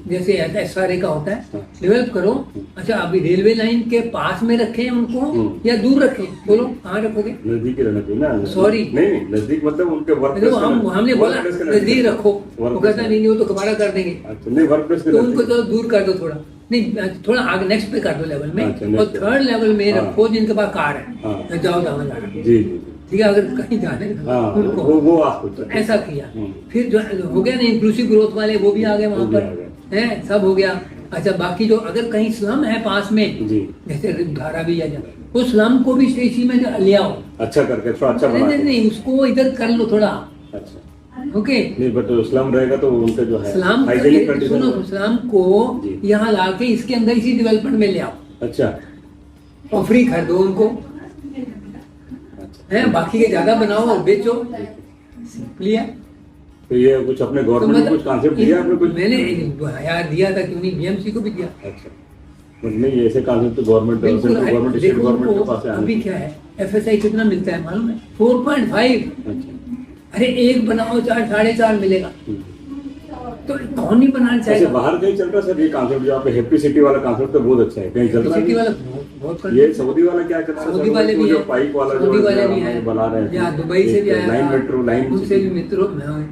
जैसे SRA का होता है, डेवलप करो। अच्छा, अभी रेलवे लाइन के पास में रखें उनको या दूर रखें? बोलो कहाँ रखोगे? नजदीक ही रहना चाहिए ना। सॉरी, नहीं, नजदीक मतलब उनके वर्क तो हमने बोला नजदीक रखो, वो कहता नहीं वो तो दोबारा कर देंगे। अच्छा, नहीं वर्क प्लेस तो उनको तो दूर कर दो थोड़ा, नहीं थोड़ा आगे नेक्स्ट पे कर दो लेवल में। अच्छा, और थर्ड लेवल में हाँ। रखो जिनके पास कार है, हाँ। जाओ जहाँ जाना। जी, ठीक है, अगर कहीं जाने हाँ, उनको वो आपको ऐसा किया। फिर जो हो गया ना इंक्लूसिव ग्रोथ वाले, वो भी आ गए वहां वो भी आ पर, है सब हो गया। अच्छा, बाकी जो अगर कहीं स्लम है पास में, जी, जैसे धारा भी या उस स्लम को भी इसी में ले आओ, अच्छा करके थोड़ा अच्छा बना के। नहीं उसको इधर कर लो थोड़ा। अच्छा, ओके, नहीं बट स्लम रहेगा तो उनका जो है स्लम हाइजीनिक सुनो, कंडीशन। स्लम को यहाँ ला के इसके अंदर इसी डेवलपमेंट में ले आओ अच्छा, और फ्री कर दो उनको, है बाकी के ज्यादा बनाओ और बेचो। सिंपली है। तो ये कुछ अपने तो गवर्नमेंट ने कुछ कॉन्सेप्ट दिया आपने कुछ? मैंने यार दिया था, क्यों नहीं, BMC को भी दिया। अच्छा, मतलब नहीं ऐसे कॉन्सेप्ट तो गवर्नमेंट बिल्कुल सेंट्रल गवर्नमेंट स्टेट देखो गवर्नमेंट के उनको पास है। अभी क्या है, FSI कितना मिलता है मालूम है? 4.5। अच्छा, अरे एक बनाओ 4 4.5 मिलेगा, तो कौन नहीं बनाना ऐसे चाहेगा? बाहर कहीं चल रहा है सर ये कॉन्सेप्ट जो आप हैप्पी सिटी वाला कॉन्सेप्ट तो बहुत अच्छा है, कहीं चल रहा सिटी है? वाला बहुत कर, ये सऊदी वाला क्या कर रहा है? सऊदी वाले भी जो हैं, पाइप वाला सऊदी जो वाले भी हैं, बना रहे हैं, या दुबई से भी आया लाइन था, मेट्रो, लाइन उनसे भी मित्रों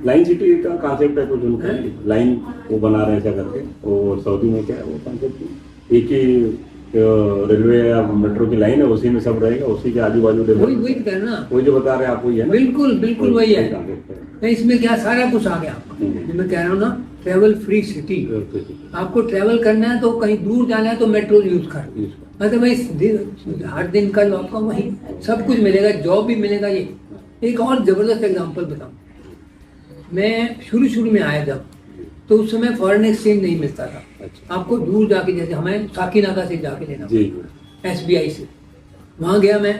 लाइन सिटी का कॉन्सेप्ट है कुछ उनका, लाइन वो बना रहे हैं ऐसा करके। और सऊदी में क्या है वो कॉन्सेप्ट, एक ही रेलवे या मेट्रो की लाइन है, उसी में सब रहेगा, उसी के आजू बाजू वही करना, वही जो बता रहे हैं आप वही है ना? बिल्कुल वही है। concept है। नहीं, इसमें क्या सारा कुछ आ गया आपका। मैं कह रहा हूँ ना, ट्रेवल फ्री सिटी। आपको ट्रेवल करना है तो कहीं दूर जाना है तो मेट्रो यूज कर, अदरवाइज हर दिन का आपका वही सब कुछ मिलेगा, जॉब भी मिलेगा। ये एक और जबरदस्त एग्जांपल बताऊं, मैं शुरू में आया जब, तो उस समय फॉरेन एक्सचेंज नहीं मिलता था। अच्छा। आपको दूर जाके, जैसे हमें साकीनाका से जाके लेना, जी, SBI से, वहाँ गया मैं,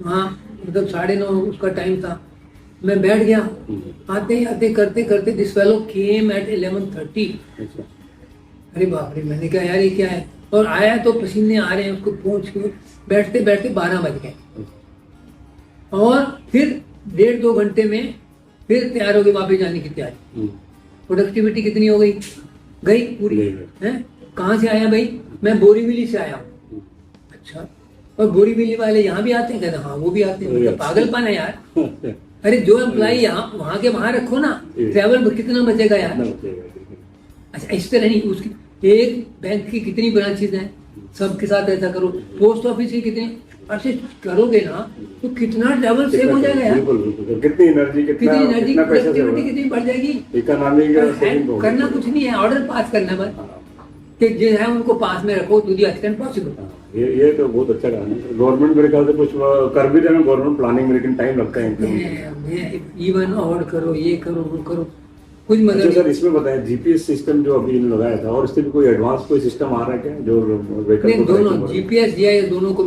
वहाँ मतलब 9:30 उसका टाइम था, मैं बैठ गया, आते आते करते करते दिस फेलो केम एट 11:30। अच्छा, अरे बाप रे, मैंने कहा यार ये क्या है, और आया तो पसीने आ रहे हैं, उसको पहुंच के बैठते बैठते 12 बज गए, और फिर 1.5-2 घंटे में फिर तैयार हो गए वापस जाने की तैयारी। प्रोडक्टिविटी कितनी हो गई? गई पूरी है। कहाँ से आया भाई? मैं बोरीवली से आया हूँ। अच्छा, और बोरीवली वाले यहाँ भी आते हैं? कहते हाँ वो भी आते हैं। मतलब पागलपन है यार। अरे जो एम्प्लॉय यहाँ वहाँ के वहाँ रखो ना, ट्रैवल कितना बचेगा यार। अच्छा, इस तरह नहीं, उसकी एक बैंक की कितनी ब्रांचेज हैं, सबके साथ ऐसा करो। पोस्ट ऑफिस की कितनी, ऐसे करोगे ना तो कितना ट्रैवल सेव हो जाएगा यार। कितनी एनर्जी, कितना प्रोडक्टिविटी कितनी बढ़ जाएगी। इकोनॉमी करना कुछ नहीं है, ऑर्डर पास करना बस, कि जो है उनको पास में रखो टू द एक्सटेंट पॉसिबल। ये तो बहुत अच्छा काम है। गवर्नमेंट मेरे ख्याल से कुछ कर भी रहे हैं गवर्नमेंट प्लानिंग में, लेकिन टाइम लगता है। इवन और करो, ये करो, वो करो, कुछ अच्छा मतलब। सर, इसमें बताएं GPS सिस्टम जो अभी इन्होंने लगाया था, और इससे भी कोई एडवांस कोई सिस्टम आ रहा है क्या, जो व्हीकल को दोनों GPS GIS दोनों को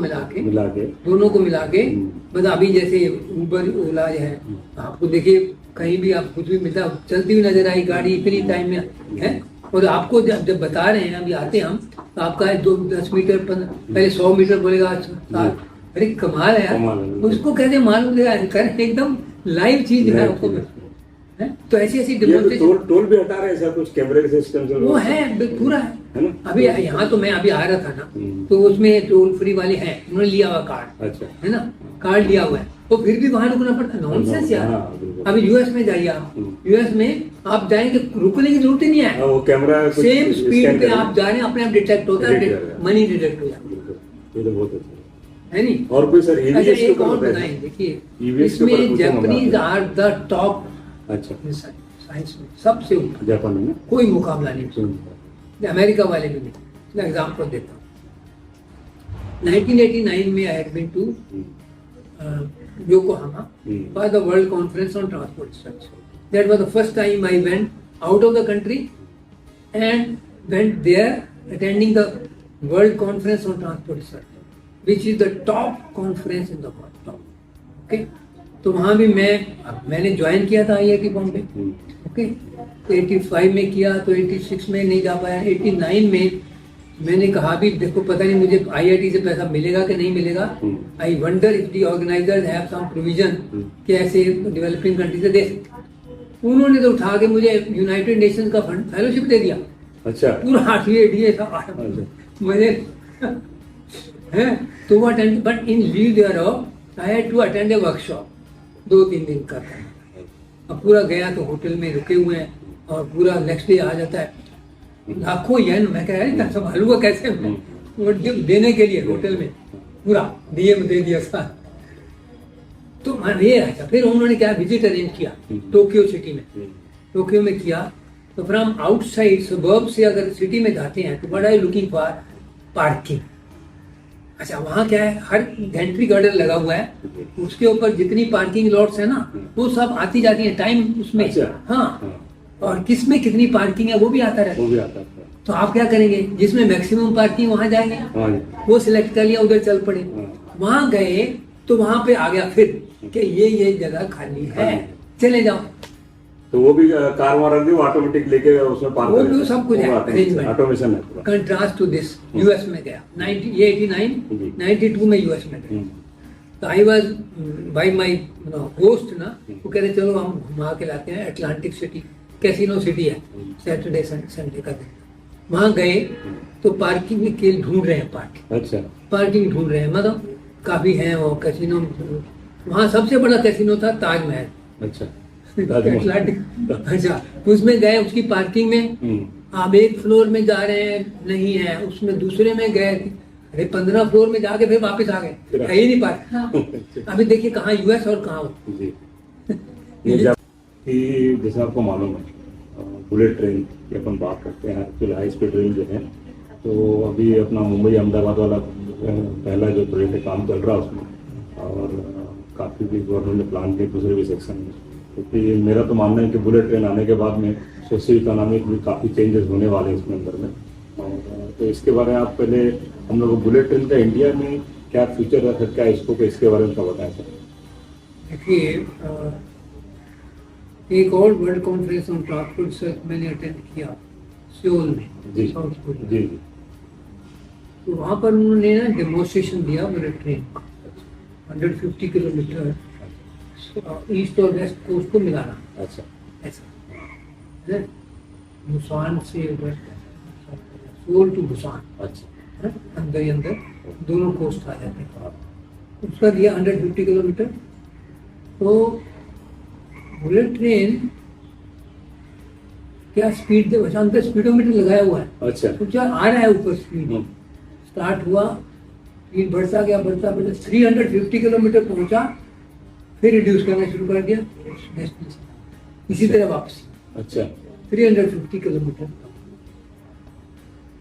मिला के मतलब अभी जैसे उबर ओला है, आपको देखिए कहीं भी आप कुछ भी मिलता, चलती हुई नजर आई गाड़ी इतनी टाइम में है, और आपको जब बता रहे हैं, अभी आते हैं हम, तो आपका 10 मीटर पहले 100 मीटर बोलेगा। अरे कमाल है यार, उसको कैसे मालूम एकदम लाइव चीज है आपको। तो ऐसी ऐसी टोल भी हटा रहे हैं सर, कुछ कैमरे सिस्टम से वो है पूरा है ना। अभी यहाँ तो मैं अभी आ रहा था ना, तो उसमें टोल फ्री वाले हैं, उन्होंने लिया हुआ कार्ड। अच्छा, है ना, कार्ड लिया हुआ है, तो फिर भी वहां रुकना पड़ता है। नॉनसेंस यार। अभी US में जाइए आप, US में आप जाएंगे रुकने की जरूरत ही नहीं है, वो कैमरा सेम स्पीड पे आप जा रहे हैं, अपने आप डिटेक्ट होता है, मनी डिटेक्ट हो जाता है। ये तो बहुत अच्छा है नहीं। और कोई सर एक और बताएं, देखिए इसमें जापानीज आर द टॉप। अच्छा, साइंस में सबसे ऊपर जापान में कोई मुकाबला नहीं, अमेरिका वाले भी नहीं। मैं एग्जांपल देता हूँ, 1989 में I had been to Yokohama for the world conference on transport structure. That was the first time I went out of the country and went there attending the world conference on transport structure, which is the top conference in the world. Okay, तो वहाँ भी मैंने join किया था IIT Bombay. Okay, तो 85 में किया, तो 86 में नहीं जा पाया। 89 में मैंने कहा भी देखो पता नहीं मुझे IIT से पैसा मिलेगा कि नहीं मिलेगा। I wonder if the organizers have some provision कि ऐसे डेवलपिंग कंट्री से दे सकते। उन्होंने तो उठा के मुझे यूनाइटेड नेशन का फंड फेलोशिप दे दिया, अच्छा पूरा ये था मुझे है। तो वो attend, but in lieu there of I had to attend a workshop 2-3 दिन का था। अब पूरा गया तो होटल में रुके हुए हैं और पूरा नेक्स्ट डे आ जाता है लाखों येन। मैं कह रहा संभालूंगा कैसे मैं, वो देने के लिए होटल में पूरा डीएम दे दिया था। तो ये अच्छा, फिर उन्होंने क्या विजिट अरेंज किया टोक्यो सिटी में। टोक्यो में किया तो फ्रॉम आउटसाइड सबर्ब से अगर सिटी में जाते हैं तो बड़ा ही लुकिंग फॉर पार्किंग। अच्छा, वहाँ क्या है, हर एंट्री गार्डन लगा हुआ है, उसके ऊपर जितनी पार्किंग लॉट्स है ना वो सब आती जाती है टाइम उसमें। अच्छा। हाँ, और किस में कितनी पार्किंग है वो भी आता रहता वो है। भी आता है। तो आप क्या करेंगे, जिसमें मैक्सिमम पार्किंग वहां जाएंगे, हाँ जी। वो सिलेक्ट कर लिया, उधर चल पड़े। हाँ। वहां गए तो वहां पे आ गया फिर कि ये जगह खाली है, चले जाओ। तो वो भी कार वहाँ रख दी, वो ऑटोमेटिक लेके उसमें पार्क वो भी सब कुछ है, arrangement। ऑटोमेशन है पूरा। कंट्रास्ट टू दिस यूएस में गया 92 में यूएस में गया। तो I was by my host ना, वो कह रहे चलो हम घुमा के लाते हैं अटलांटिक सिटी, कैसीनो सिटी है, सैटरडे संडे का दिन। वहां गए तो पार्किंग के लिए ढूंढ रहे हैं, पार्किंग ढूंढ रहे हैं, मतलब काफी हैं। और कैसीनो, वहाँ सबसे बड़ा कैसीनो था ताजमहल। अच्छा अटलांटिक। अच्छा, उसमें गए, उसकी पार्किंग में आप एक फ्लोर में जा रहे हैं, नहीं है, उसमें दूसरे में गए, अरे 15 फ्लोर में जाके फिर वापस आ गए, है ही नहीं पार्क। अभी देखिए कहाँ यूएस और कहाँ जी। कि जैसे आपको मालूम है बुलेट ट्रेन की अपन बात करते हैं, एक्चुअली हाई स्पीड ट्रेन जो है, तो अभी अपना मुंबई अहमदाबाद वाला पहला जो प्रोजेक्ट है काम चल रहा है उसमें, और काफ़ी भी गवर्नमेंट ने प्लान किए दूसरे भी सेक्शन में। क्योंकि मेरा तो मानना है कि बुलेट ट्रेन आने के बाद में सोशल इकोनॉमिक भी काफ़ी चेंजेस होने वाले हैं इसमें अंदर में। और तो इसके बारे में आप पहले हम लोग बुलेट ट्रेन का इंडिया में क्या फ्यूचर रख सकता है, इसको इसके बारे में क्या बताएं सर। देखिए, एक और world conference on transport research मैंने अटेंड किया सियोल में, जी साउथ कोरिया। जी। तो वहाँ पर उन्होंने ना डेमोन्स्ट्रेशन दिया बुलेट ट्रेन का, 150 किलोमीटर ईस्ट और वेस्ट कोस्ट को मिलाना। अच्छा, ऐसा है, बुसान से सोल टू बुसान, अच्छा, अंदर ही अंदर दोनों कोस्ट आ जाते हैं। उसका दिया 150 किलोमीटर। तो बुलेट ट्रेन क्या स्पीड दे, अंदर स्पीडोमीटर लगाया हुआ है। अच्छा, तो क्या आ रहा है ऊपर स्पीड, स्टार्ट हुआ, स्पीड बढ़ता गया, 350 किलोमीटर पहुंचा, फिर रिड्यूस करना शुरू कर दिया डेस्टिनेशन, इसी तरह वापसी। अच्छा, 350 किलोमीटर।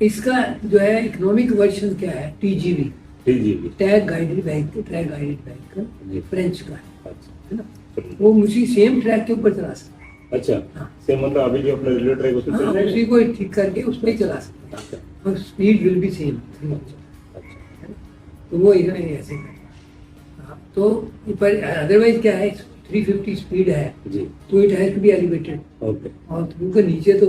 इसका जो है इकोनॉमिक वर्जन क्या है, TGV, tag guided vehicle, French का है ना, वो उसी सेम ट्रैक के ऊपर चला सकते हैं। अच्छा, सेम मतलब अभी जो अपना रेलवे ट्रैक उसमें चल रहा है, उसी को ठीक करके उसमें ही चला सकते हैं, और स्पीड विल बी सेम। तो वो ऐसे तो पर अदरवाइज क्या है, 350 स्पीड है जी, तो it has to be elevated. Okay, और क्योंकि नीचे तो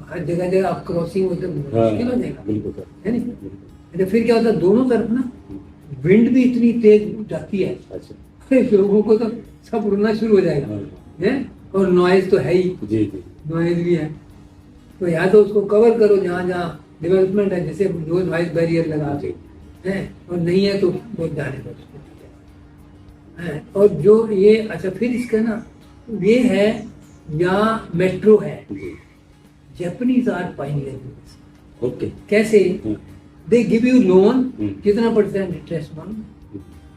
हर जगह आप क्रॉसिंग होते मुश्किल हो जाएगा, बिल्कुल सर, है नहीं। तो फिर क्या होता है, दोनों तरफ ना विंड भी इतनी तेज जाती है, अच्छा, लोगों को तो सब उड़ना शुरू हो जाएगा, है। और नॉइज तो है ही, जी जी, नॉइज भी है। तो या तो उसको कवर करो जहाँ जहाँ डेवलपमेंट है, जैसे जो नॉइज बैरियर लगा के है, और नहीं है तो वो जाने दो उसको, है। और जो ये अच्छा, फिर इसका ना ये है या मेट्रो है, जापानीज आर पायनियर। ओके, कैसे, दे गिव यू लोन, कितना % इंटरेस्ट मालूम,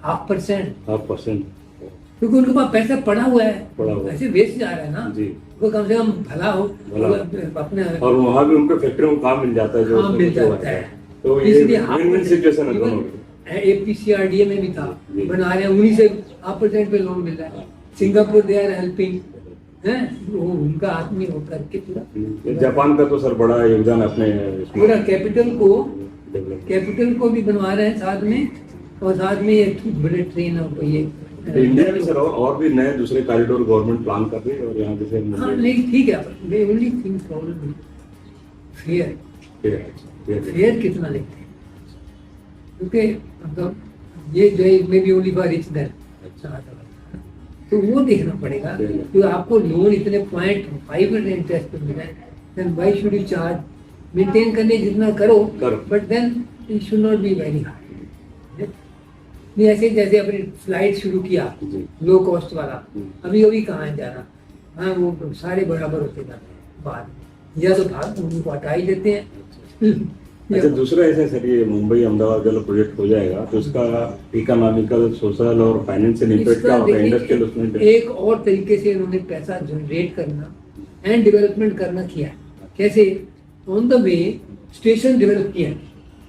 0.5%, क्योंकि उनके पास पैसा पड़ा हुआ है, ऐसे वेस्ट जा रहा है ना जी, वो कम से कम भला हो अपने। और वहाँ भी उनको फैक्ट्री में काम मिल जाता है, जो मिल जाता है, तो इसलिए विन-विन सिचुएशन है दोनों की। APCRDA में भी था, बना रहे हैं, उन्हीं से 0.5% पे लोन मिल रहा है। सिंगापुर दे आर हेल्पिंग, है, वो उनका आदमी होकर के पूरा। जापान का तो सर बड़ा योगदान अपने पूरा कैपिटल को भी बनवा रहे हैं साथ में, और साथ में ये बुलेट ट्रेन और ये इंडिया में सर और भी नए दूसरे कॉरिडोर गवर्नमेंट प्लान कर रही है, और यहाँ जैसे हाँ नहीं ठीक है, वे ओनली थिंग प्रॉब्लम फेयर कितना लेते हैं, क्योंकि मतलब ये जो है may be only for rich then. तो तो वो देखना पड़ेगा कि आपको लोन इतने 0.5% इंटरेस्ट पे मिला है, then why should you charge. Maintain करने जितना करो, but then it should not be very high. नहीं ऐसे जैसे अपनी फ्लाइट शुरू किया लो कॉस्ट वाला, अभी अभी कहाँ जा रहा, हाँ वो सारे बराबर होते जाते हैं बाद, या तो भाग उनको हटा ही देते हैं। अच्छा, दूसरा ऐसा सर, ये मुंबई अहमदाबाद का प्रोजेक्ट हो जाएगा तो उसका इकोनॉमिकल, सोशल और फाइनेंशियल इम्पैक्ट क्या होगा इंडस्ट्रियल उसमें? एक और तरीके से इन्होंने पैसा जनरेट करना एंड डेवलपमेंट करना किया है। कैसे? On the way station develop किया है।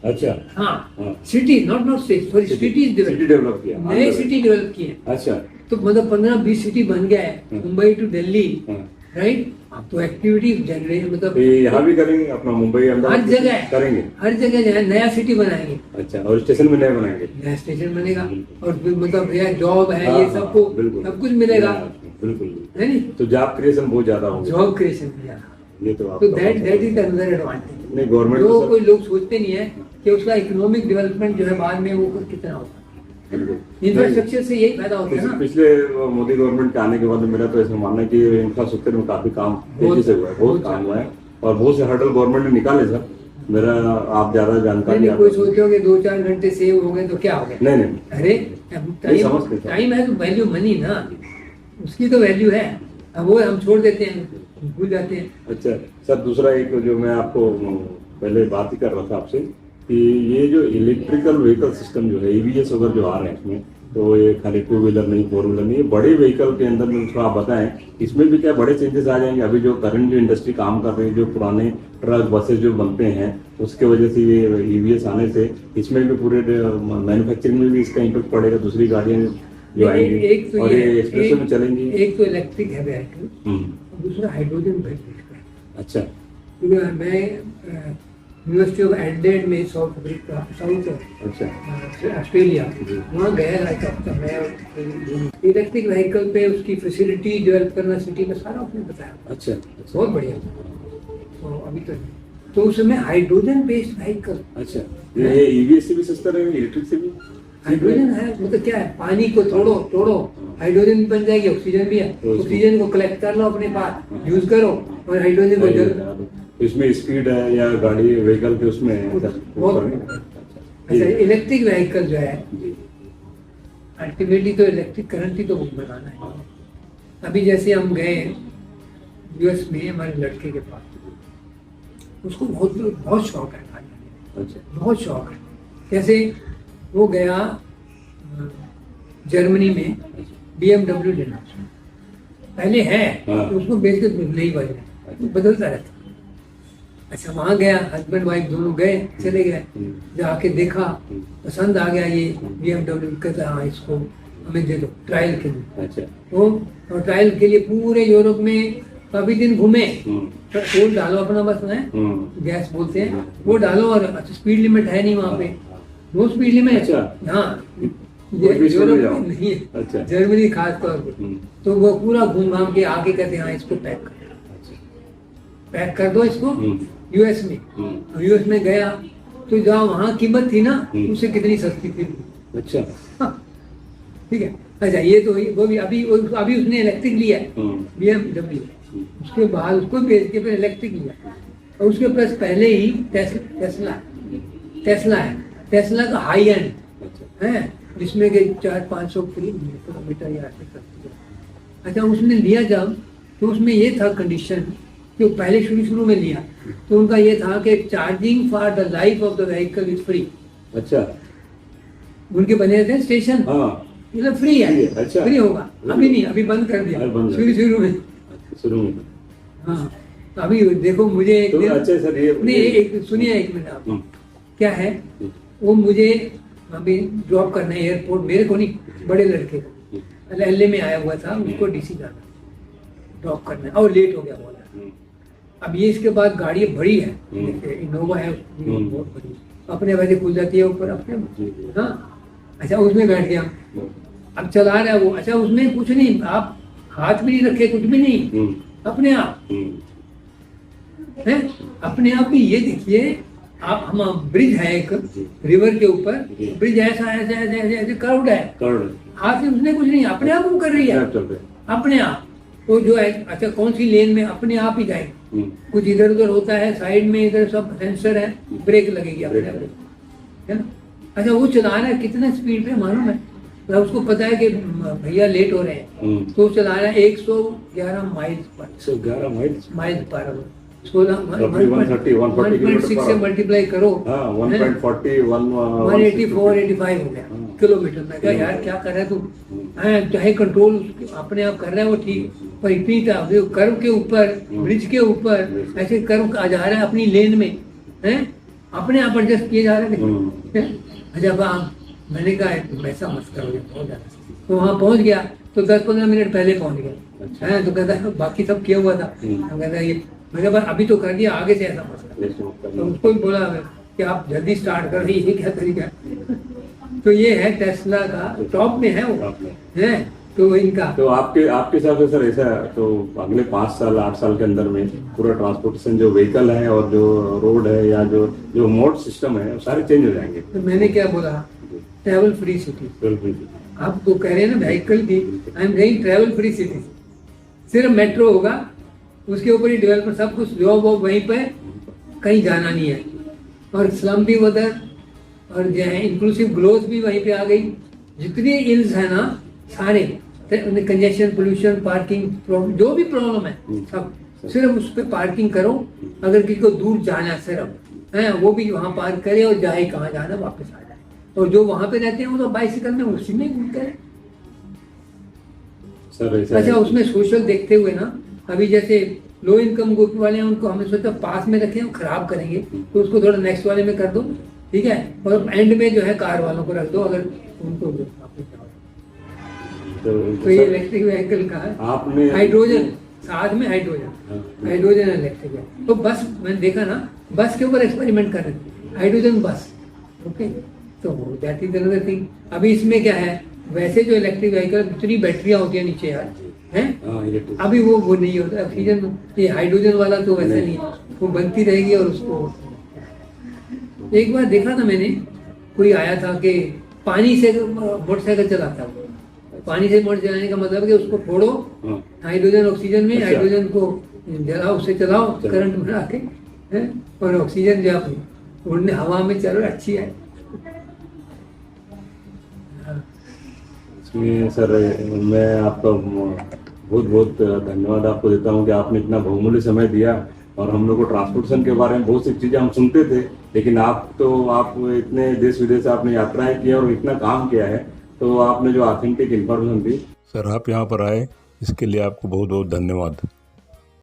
अच्छा, हाँ, city not state, sorry cities develop किया, नए सिटी डेवलप किए हैं। अच्छा, तो मतलब 15-20 सिटी बन गया है, मुंबई टू दिल्ली, राइट। तो एक्टिविटी जनरेट मतलब यहाँ भी करेंगे अपना मुंबई अहमदाबाद, हर जगह करेंगे, हर जगह जो है नया सिटी बनाएंगे। अच्छा, और स्टेशन में नया बनाएंगे, नया स्टेशन बनेगा, और मतलब भैया जॉब है, ये सबको सब कुछ मिलेगा, बिल्कुल है नहीं? तो जॉब क्रिएशन बहुत ज्यादा होगा, जॉब क्रिएशन किया, ये तो दैट इज अनदर एडवांटेज। नहीं, गवर्नमेंट जो कोई लोग सोचते नहीं है कि उसका इकोनॉमिक डेवलपमेंट जो है बाद में वो कितना होता है। इंफ्रास्ट्रक्चर से यही फायदा होता है ना। पिछले मोदी गवर्नमेंट के आने के बाद मेरा तो ऐसा मानना है कि इंफ्रास्ट्रक्चर में काफी काम तेजी से हुआ है, बहुत काम हुआ है, और बहुत से हर्डल गवर्नमेंट ने निकाले सर। मेरा आप ज्यादा जानकारी, कोई सोचते हो कि 2-4 घंटे सेव हो गए तो क्या हो गया? नहीं, अरे टाइम है तो वैल्यू मनी ना, उसकी तो वैल्यू है, अब वो हम छोड़ देते हैं, भूल जाते हैं। अच्छा सर, दूसरा एक जो मैं आपको पहले बात ही कर रहा था आपसे कि ये जो इलेक्ट्रिकल व्हीकल सिस्टम जो है, ईवीएस वगैरह जो आ रहे हैं इसमें, तो ये खाली 2 व्हीलर नहीं, 4 व्हीलर नहीं, ये बड़े व्हीकल के अंदर में थोड़ा आप बताएं, इसमें भी क्या बड़े चेंजेस आ जाएंगे? अभी जो करंट जो इंडस्ट्री काम कर रही है, जो पुराने ट्रक बसेस जो बनते हैं, उसके वजह से ये ईवीएस आने से इसमें भी पूरे मैन्युफैक्चरिंग में भी इसका इम्पेक्ट पड़ेगा, दूसरी गाड़ियाँ जो आएंगी एक तो और ये एक्सप्रेस में चलेंगी। एक तो इलेक्ट्रिक है व्हीकल, दूसरा हाइड्रोजन व्हीकल। अच्छा, क्योंकि मैं यूनिवर्सिटी ऑफ एडिलेड में साउथ अफ्रीका, साउथ ऑस्ट्रेलिया, वहाँ गया था एक हफ्ता मैं। इलेक्ट्रिक व्हीकल पे उसकी फैसिलिटी डेवलप करना सिटी में सारा उसने बताया। अच्छा, बहुत बढ़िया। तो अभी तो उसमें हाइड्रोजन बेस्ड व्हीकल। अच्छा, ये ईवीएस से भी सस्ता रहेगा, इलेक्ट्रिक से भी? हाइड्रोजन है, मतलब क्या है, पानी को तोड़ो हाइड्रोजन बन जाएगी, ऑक्सीजन भी है, ऑक्सीजन को कलेक्ट कर लो अपने पास, यूज करो, और हाइड्रोजन को जल। इसमें स्पीड है या गाड़ी व्हीकल के उसमें अच्छा, इलेक्ट्रिक व्हीकल जो है अल्टीमेटली तो इलेक्ट्रिक करंट ही तो बनाना है। अभी जैसे हम गए यूएस में हमारे लड़के के पास, उसको बहुत शौक है गाड़ी, बहुत शौक है। कैसे? वो गया जर्मनी में BMW लेना, पहले है तो उसको बेच के नहीं बदलता रहता। अच्छा, वहाँ गया, हस्बैंड वाइफ दोनों गए, चले गए, जाके देखा, पसंद आ गया ये BMW, कहता हाँ इसको हमें दे दो ट्रायल के लिए। अच्छा, तो ट्रायल के लिए पूरे यूरोप में काफी दिन घूमे, पेट्रोल डालो अपना बस में, गैस बोलते हैं वो डालो, और स्पीड लिमिट है नहीं वहाँ पे, नो स्पीड लिमिट। हाँ, यूरोप में नहीं है। अच्छा, जर्मनी खास तौर पर। तो वो पूरा घूम घाम के आके कहते हाँ इसको पैक कर दो इसको यूएस में। यूएस में गया तो जहाँ वहाँ कीमत थी ना, उससे कितनी सस्ती थी। अच्छा, ठीक है। अच्छा, ये तो वो भी अभी उसने इलेक्ट्रिक लिया है BMW, उसके बाद उसको बेच के फिर इलेक्ट्रिक लिया, और उसके प्लस पहले ही टेस्ला है, टेस्ला का हाई एंड है, जिसमें के 400-500 किलोमीटर या ऐसे करती है। अच्छा, उसने लिया जब, तो उसमें ये था कंडीशन कि पहले शुरू में लिया तो उनका ये था कि charging for the life of the vehicle is free. अच्छा, उनके बने थे स्टेशन, मतलब फ्री है। अच्छा, फ्री होगा, अभी नहीं, अभी बंद कर दिया शुरू में। हाँ, तो अभी देखो मुझे अच्छा सर, ये सुनिए एक मिनट आप, क्या है वो, मुझे अभी ड्रॉप करना है एयरपोर्ट, मेरे को नहीं, बड़े लड़के को, LA में आया हुआ था, उसको DC जाना, ड्रॉप करना है, और लेट हो गया बोला। अब ये इसके बाद गाड़ी बड़ी है, इनोवा है, बहुत बड़ी, अपने वजह खुल जाती है ऊपर अपने। हाँ, अच्छा, उसमें बैठ गया, अब चला रहा है वो। अच्छा, उसमें कुछ नहीं, आप हाथ भी नहीं रखे, कुछ भी नहीं, अपने आप है, अपने आप ही। ये देखिए आप हम ब्रिज है एक रिवर के ऊपर, ब्रिज ऐसा ऐसे ऐसे ऐसे ऐसे कर्व्ड है, हाथ से उसने कुछ नहीं, अपने आप वो कर रही है, अपने आप। तो जो है अच्छा कौन सी लेन में अपने आप ही जाएगी, कुछ इधर उधर होता है साइड में, इधर सब सेंसर है, ब्रेक लगेगी अपने आप, है ना। अच्छा वो चला रहा है कितना स्पीड पे मालूम है, मतलब उसको पता है कि भैया लेट हो रहे हैं, तो चला रहा है 111 miles per, 111 miles per hour, 1.6 से मल्टीप्लाई करो, 1.40 184 85 हो गया किलोमीटर। मैं कहा यार क्या कर रहा है तू, चाहे कंट्रोल अपने आप कर रहा है वो ठीक, पर इतनी कर्व के ऊपर, ब्रिज के ऊपर ऐसे कर्व आ जा रहा है अपनी लेन में, है अपने आप एडजस्ट किए जा रहे हैं। अच्छा मैंने कहा वैसा मत करो बहुत ज्यादा, तो वहाँ पहुँच गया तो 10-15 मिनट पहले पहुँच गया, है तो कहता बाकी सब किया हुआ था, हम कहता ये मैंने कहा अभी तो कर दिया, आगे से ऐसा मत करो, तो उसको भी बोला कि आप जल्दी स्टार्ट कर, ये क्या तरीका है। तो ये है टेस्ला का, टॉप में है वो, है तो इनका। तो आपके हिसाब से सर ऐसा, तो अगले 5 साल 8 साल के अंदर में पूरा ट्रांसपोर्टेशन जो व्हीकल है और जो रोड है या जो मोड सिस्टम है सारे चेंज हो जाएंगे। तो मैंने क्या बोला, ट्रैवल फ्री सिटी। आप तो कह रहे हैं ना व्हीकल की, I am saying travel free city, सिर्फ मेट्रो होगा, उसके ऊपर ही डेवलपमेंट, सब कुछ जॉब वॉब वहीं पे, कहीं जाना नहीं है, और स्लम भी उधर, और जो है इंक्लूसिव ग्रोथ भी वहीं पे आ गई। जितने इल्स है ना सारे, कंजेशन, पोल्यूशन, पार्किंग, जो भी प्रॉब्लम है सब, सिर्फ उस पर पार्किंग करो। अगर किसी को दूर जाना सिर्फ है वो भी वहाँ पार्क करे और जाए कहाँ जाना वापस आ जाए, और जो वहाँ पे रहते हैं वो तो बाइसिकल में उसी में घूमते हैं। अच्छा उसमें सोशल देखते हुए ना, अभी जैसे लो इनकम ग्रुप वाले हैं उनको हमने सोचा पास में रखें, खराब करेंगे तो उसको थोड़ा नेक्स्ट वाले में कर दो, ठीक है, और एंड में जो है कार वालों को रख दो अगर उनको तो ये इलेक्ट्रिक व्हीकल का है, आपने हाइड्रोजन साथ में, हाइड्रोजन इलेक्ट्रिक है। तो बस मैंने देखा ना, बस के ऊपर एक्सपेरिमेंट कर रहे थे, हाइड्रोजन बस, ओके, तो वो जाती तरह थी। अभी इसमें क्या है, वैसे जो इलेक्ट्रिक व्हीकल इतनी बैटरियां होती है नीचे यार, हैं अभी वो नहीं होता ऑक्सीजन, ये हाइड्रोजन वाला तो वैसे नहीं है, वो बनती रहेगी। और उसको एक बार देखा था मैंने, कोई आया था कि पानी से मोटरसाइकिल चलाता है, पानी से मोटर चलाने का मतलब है कि उसको फोड़ो हाइड्रोजन ऑक्सीजन में, हाइड्रोजन को जलाओ, उससे चलाओ करंट बना के, और ऑक्सीजन जो उड़ने हवा में चलो, अच्छी है। इसमें सर मैं आपका बहुत बहुत धन्यवाद आपको देता हूँ कि आपने इतना बहुमूल्य समय दिया, और हम लोग को ट्रांसपोर्टेशन के बारे में बहुत सी चीज़ें हम सुनते थे, लेकिन आप इतने देश विदेश आपने यात्राएं की और इतना काम किया है, तो आपने जो ऑथेंटिक इन्फॉर्मेशन दी। सर आप यहाँ पर आए इसके लिए आपको बहुत बहुत धन्यवाद।